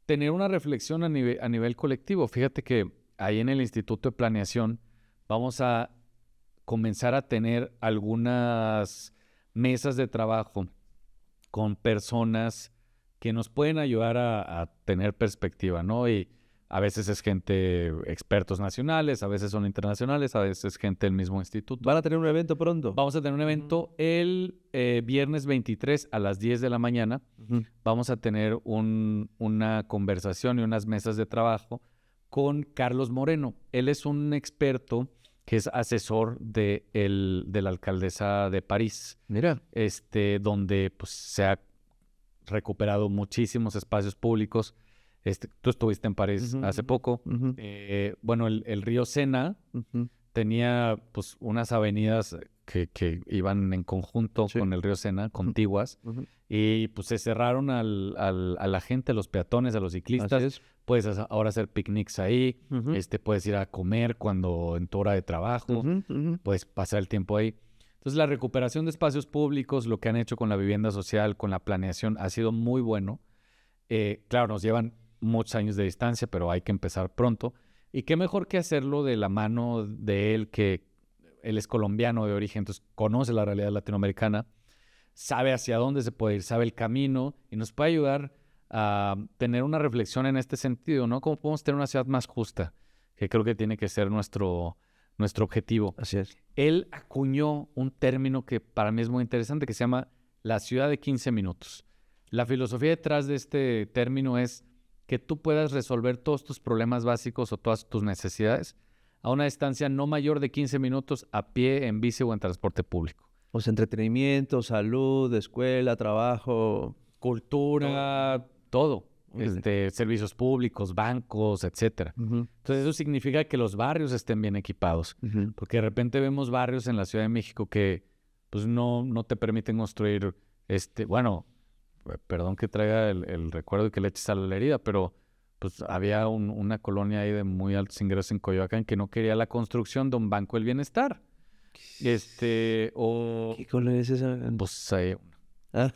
tener una reflexión a nivel colectivo. Fíjate que ahí en el Instituto de Planeación vamos a comenzar a tener algunas mesas de trabajo con personas que nos pueden ayudar a tener perspectiva, ¿no? Y a veces es gente, expertos nacionales, a veces son internacionales, a veces gente del mismo instituto. ¿Van a tener un evento pronto? Vamos a tener un evento el viernes 23 a las 10 de la mañana. Vamos a tener una conversación y unas mesas de trabajo con Carlos Moreno. Él es un experto que es asesor de la alcaldesa de París. Mira. Donde pues, se ha recuperado muchísimos espacios públicos. Tú estuviste en París hace poco. Bueno, el río Sena tenía pues unas avenidas que iban en conjunto Sí. con el río Sena, contiguas, Ujú. y pues se cerraron a la gente, a los peatones, a los Así ciclistas. es. Puedes ahora hacer picnics ahí, Ujú. puedes ir a comer cuando en tu hora de trabajo, Ujú, ujú. puedes pasar el tiempo ahí. Entonces la recuperación de espacios públicos, lo que han hecho con la vivienda social, con la planeación, ha sido muy bueno. Claro, nos llevan muchos años de distancia, pero hay que empezar pronto. Y qué mejor que hacerlo de la mano de él, que él es colombiano de origen, entonces conoce la realidad latinoamericana, sabe hacia dónde se puede ir, sabe el camino y nos puede ayudar a tener una reflexión en este sentido, ¿no? ¿Cómo podemos tener una ciudad más justa? Que creo que tiene que ser nuestro objetivo. Así es. Él acuñó un término que para mí es muy interesante, que se llama la ciudad de 15 minutos. La filosofía detrás de este término es que tú puedas resolver todos tus problemas básicos o todas tus necesidades a una distancia no mayor de 15 minutos a pie, en bici o en transporte público. O sea, entretenimiento, salud, escuela, trabajo. Cultura, todo. Órale. Servicios públicos, bancos, etcétera. Ujú, Entonces eso significa que los barrios estén bien equipados, ujú. porque de repente vemos barrios en la Ciudad de México que pues no te permiten construir, bueno, perdón que traiga el recuerdo y que le eches a la herida, pero pues había una colonia ahí de muy altos ingresos en Coyoacán que no quería la construcción de un banco del bienestar. O ¿Qué color es esa? pues Ah.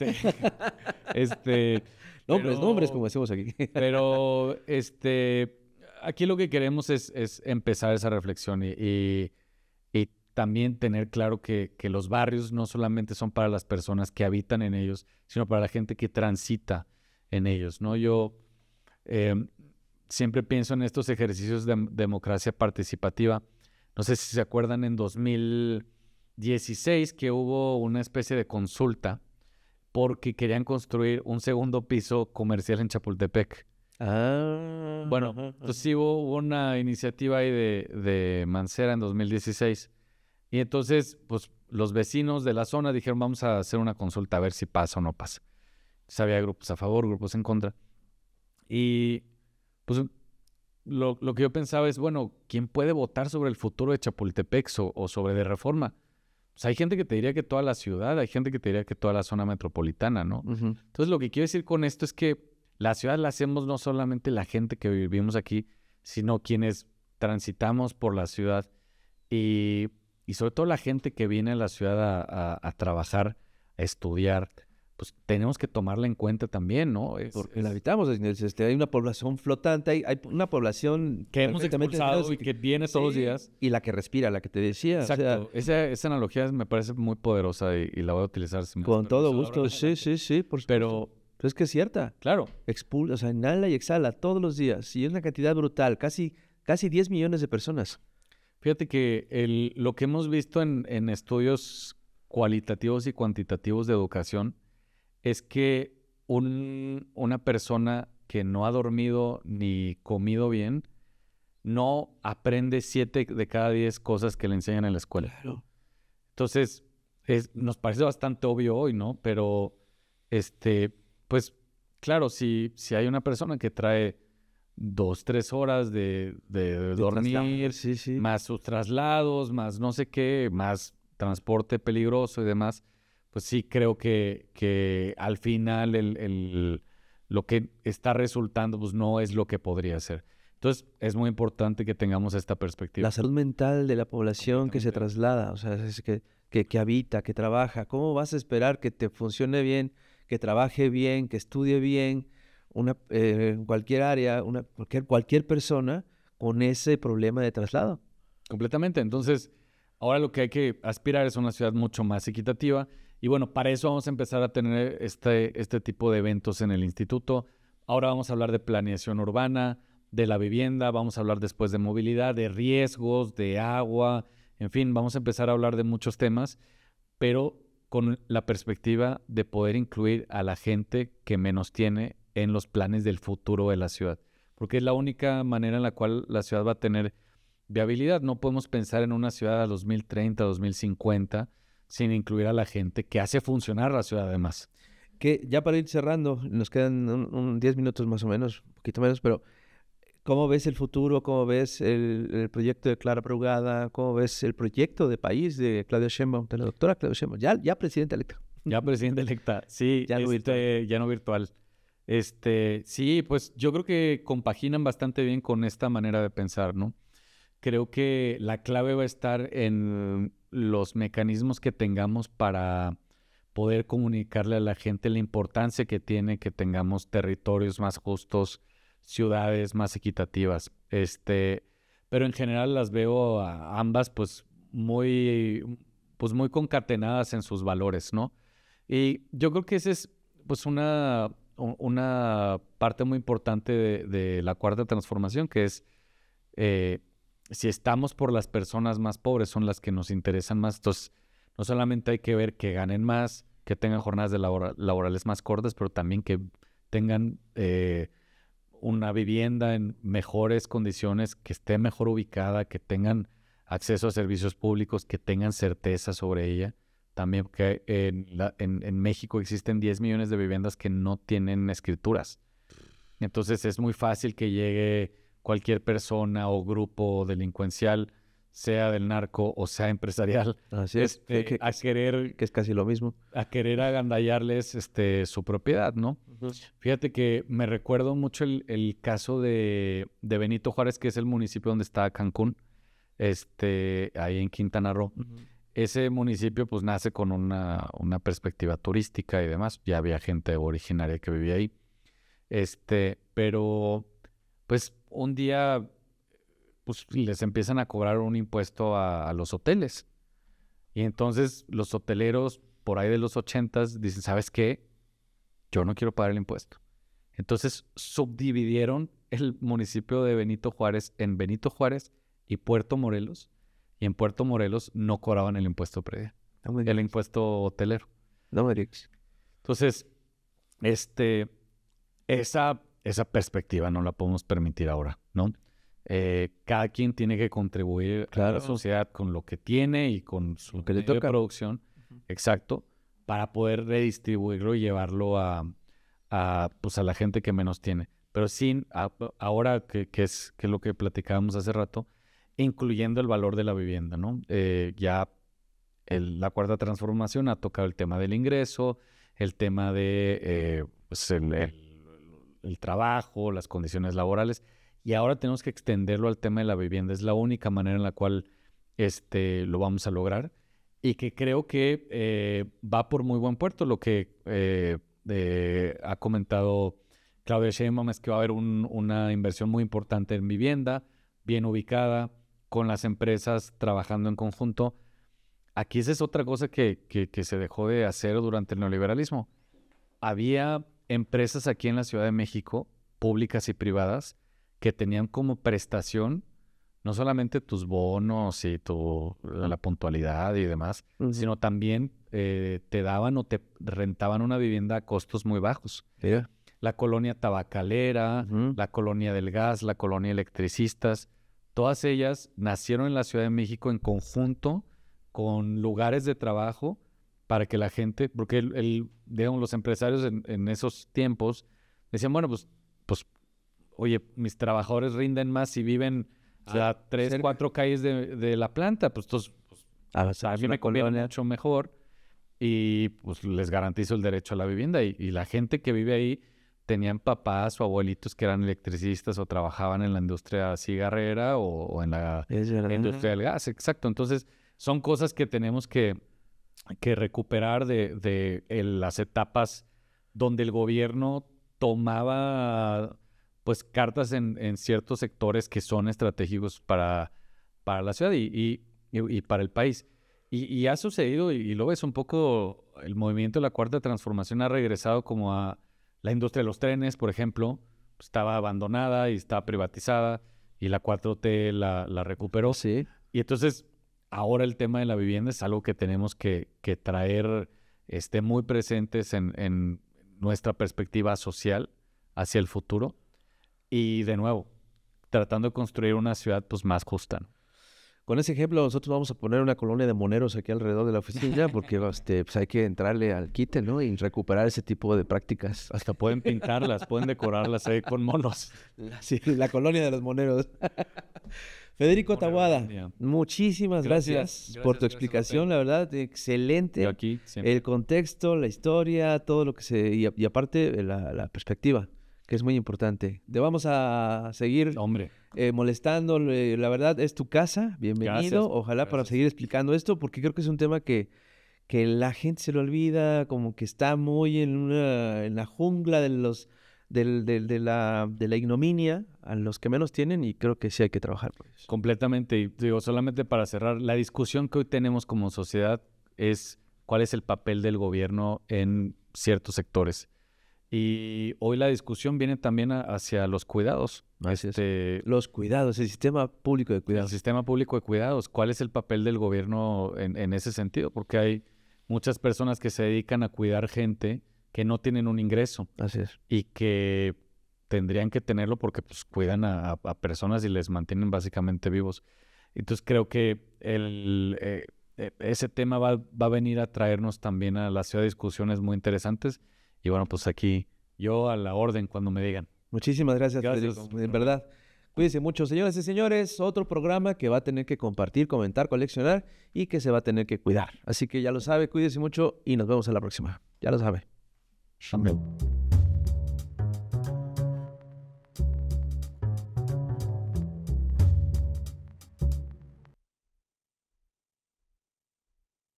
Nombres, nombres, como pero decimos aquí. Pero aquí lo que queremos es empezar esa reflexión y también tener claro que los barrios no solamente son para las personas que habitan en ellos, sino para la gente que transita en ellos, ¿no? Yo siempre pienso en estos ejercicios de democracia participativa. No sé si se acuerdan en 2016 que hubo una especie de consulta porque querían construir un segundo piso comercial en Chapultepec. Bueno, Ajá, entonces sí hubo una iniciativa ahí de Mancera en 2016. Y entonces, pues los vecinos de la zona dijeron, vamos a hacer una consulta a ver si pasa o no pasa. Entonces había grupos a favor, grupos en contra. Y pues lo que yo pensaba es, bueno, ¿quién puede votar sobre el futuro de Chapultepec o sobre de Reforma? Pues hay gente que te diría que toda la ciudad, hay gente que te diría que toda la zona metropolitana, ¿no? ujú. Entonces, lo que quiero decir con esto es que la ciudad la hacemos no solamente la gente que vivimos aquí, sino quienes transitamos por la ciudad y, y sobre todo la gente que viene a la ciudad a trabajar, a estudiar, pues tenemos que tomarla en cuenta también, ¿no? Porque la habitamos. Hay una población flotante, hay una población Que hemos perfectamente expulsado y que viene todos los sí, días. y la que respira, la que te decía. O sea, Exacto. Esa analogía me parece muy poderosa y la voy a utilizar si me das con todo permiso de ahora en gusto. Sí, adelante. sí, sí, por supuesto. Pero, Pero es que es cierta. claro, Expulsa, o sea, inhala y exhala todos los días. Y es una cantidad brutal, casi 10 millones de personas. fíjate que lo que hemos visto en estudios cualitativos y cuantitativos de educación es que una persona que no ha dormido ni comido bien no aprende 7 de cada 10 cosas que le enseñan en la escuela. Claro. Entonces, nos parece bastante obvio hoy, ¿no? Pero, pues, claro, si hay una persona que trae 2, 3 horas de dormir, Sí, sí. más sus traslados, más no sé qué, más transporte peligroso y demás, pues sí creo que al final lo que está resultando pues no es lo que podría ser. Entonces es muy importante que tengamos esta perspectiva. La salud mental de la población que se Completamente. traslada, o sea, es que habita, que trabaja. ¿Cómo vas a esperar que te funcione bien, que trabaje bien, que estudie bien en cualquier área, cualquier persona con ese problema de traslado? Completamente. Entonces, ahora lo que hay que aspirar es una ciudad mucho más equitativa. Y bueno, para eso vamos a empezar a tener este tipo de eventos en el instituto. Ahora vamos a hablar de planeación urbana, de la vivienda, vamos a hablar después de movilidad, de riesgos, de agua, en fin, vamos a empezar a hablar de muchos temas, pero con la perspectiva de poder incluir a la gente que menos tiene en los planes del futuro de la ciudad, porque es la única manera en la cual la ciudad va a tener viabilidad. No podemos pensar en una ciudad a 2030, 2050, sin incluir a la gente que hace funcionar la ciudad además. Que ya para ir cerrando, nos quedan 10 minutos más o menos, un poquito menos, pero ¿Cómo ves el futuro? ¿Cómo ves el proyecto de Clara Brugada? ¿Cómo ves el proyecto de país de Claudia Sheinbaum, de la doctora Claudia Sheinbaum? Ya presidenta electa. Ya presidente electa, sí, Ya no virtual. ya no virtual. Sí, pues yo creo que compaginan bastante bien con esta manera de pensar, ¿no? Creo que la clave va a estar en los mecanismos que tengamos para poder comunicarle a la gente la importancia que tiene que tengamos territorios más justos, ciudades más equitativas. Pero en general las veo a ambas pues muy concatenadas en sus valores, ¿no? Y yo creo que esa es pues una parte muy importante de la cuarta transformación, que es eh, si estamos por las personas más pobres, son las que nos interesan más. Entonces, no solamente hay que ver que ganen más, que tengan jornadas laborales más cortas, pero también que tengan una vivienda en mejores condiciones, que esté mejor ubicada, que tengan acceso a servicios públicos, que tengan certeza sobre ella. También que en México existen 10 millones de viviendas que no tienen escrituras. Entonces es muy fácil que llegue cualquier persona o grupo delincuencial, sea del narco o sea empresarial, Así es. a querer Que es casi lo mismo. agandallarles su propiedad, ¿no? Ujú. Fíjate que me recuerdo mucho el caso de Benito Juárez, que es el municipio donde está Cancún, ahí en Quintana Roo. Ujú. Ese municipio pues nace con una perspectiva turística y demás. Ya había gente originaria que vivía ahí. Pero pues un día pues les empiezan a cobrar un impuesto a los hoteles. Y entonces los hoteleros por ahí de los 80s dicen, ¿sabes qué? Yo no quiero pagar el impuesto. Entonces subdividieron el municipio de Benito Juárez en Benito Juárez y Puerto Morelos. Y en Puerto Morelos no cobraban el impuesto predial, No me el digas. impuesto hotelero. No me digas. Entonces, este, esa perspectiva no la podemos permitir ahora, ¿no? Cada quien tiene que contribuir a la Claro. sociedad con lo que tiene y con su Lo que le medio de toca. producción, exacto, para poder redistribuirlo y llevarlo pues a la gente que menos tiene. Pero ahora que es lo que platicábamos hace rato, incluyendo el valor de la vivienda, ¿no? Ya la cuarta transformación ha tocado el tema del ingreso, el tema de pues el trabajo, las condiciones laborales, y ahora tenemos que extenderlo al tema de la vivienda. Es la única manera en la cual lo vamos a lograr y que creo que va por muy buen puerto. Lo que ha comentado Claudia Sheinbaum es que va a haber una inversión muy importante en vivienda, bien ubicada, con las empresas trabajando en conjunto. Aquí esa es otra cosa que se dejó de hacer durante el neoliberalismo. Había empresas aquí en la Ciudad de México, públicas y privadas, que tenían como prestación no solamente tus bonos y la puntualidad y demás, Ujú. sino también te daban o te rentaban una vivienda a costos muy bajos. Mira. La colonia tabacalera, Ujú. la colonia del gas, la colonia electricistas, todas ellas nacieron en la Ciudad de México en conjunto con lugares de trabajo para que la gente, porque digamos, los empresarios en esos tiempos decían, bueno, pues, oye, mis trabajadores rinden más si viven a 3, cerca. 4 calles de la planta, pues entonces, Ah, a mí una me conviene colonia. mucho mejor y pues les garantizo el derecho a la vivienda. Y la gente que vive ahí tenían papás o abuelitos que eran electricistas o trabajaban en la industria cigarrera o en la Es verdad. industria del gas, exacto. Entonces, son cosas que tenemos que recuperar de las etapas donde el gobierno tomaba pues cartas en ciertos sectores que son estratégicos para la ciudad y para el país. Y ha sucedido, y lo ves un poco, el movimiento de la Cuarta Transformación ha regresado como a la industria de los trenes, por ejemplo, estaba abandonada y estaba privatizada, y la 4T la recuperó. Sí. Y entonces, ahora el tema de la vivienda es algo que tenemos que traer muy presentes en nuestra perspectiva social hacia el futuro. Y de nuevo, tratando de construir una ciudad pues más justa, ¿no? Con ese ejemplo, nosotros vamos a poner una colonia de moneros aquí alrededor de la oficina porque pues hay que entrarle al quite, ¿no? Y recuperar ese tipo de prácticas. Hasta pueden pintarlas, pueden decorarlas ahí con monos. Sí, la colonia de los moneros. Federico Taboada, muchísimas gracias por tu explicación, la verdad, excelente. Yo aquí siempre. El contexto, la historia, todo lo que y aparte la perspectiva, que es muy importante. Te vamos a seguir molestando, la verdad, es tu casa, bienvenido. Gracias, Ojalá para seguir explicando esto, porque creo que es un tema que la gente se lo olvida, como que está muy en la jungla de la ignominia a los que menos tienen, y creo que sí hay que trabajar por eso. Completamente. Y digo, solamente para cerrar, la discusión que hoy tenemos como sociedad es cuál es el papel del gobierno en ciertos sectores. Y hoy la discusión viene también hacia los cuidados. Los cuidados, el sistema público de cuidados. El sistema público de cuidados. ¿Cuál es el papel del gobierno en ese sentido? Porque hay muchas personas que se dedican a cuidar gente que no tienen un ingreso. Así es. Y que tendrían que tenerlo porque pues cuidan a personas y les mantienen básicamente vivos. Entonces creo que ese tema va a venir a traernos también a la ciudad discusiones muy interesantes. Y bueno, pues aquí yo a la orden cuando me digan. Muchísimas gracias, Federico. En verdad. Cuídense mucho, señoras y señores. Otro programa que va a tener que compartir, comentar, coleccionar y que se va a tener que cuidar. Así que ya lo sabe, cuídense mucho y nos vemos en la próxima. Ya lo sabe. Amén.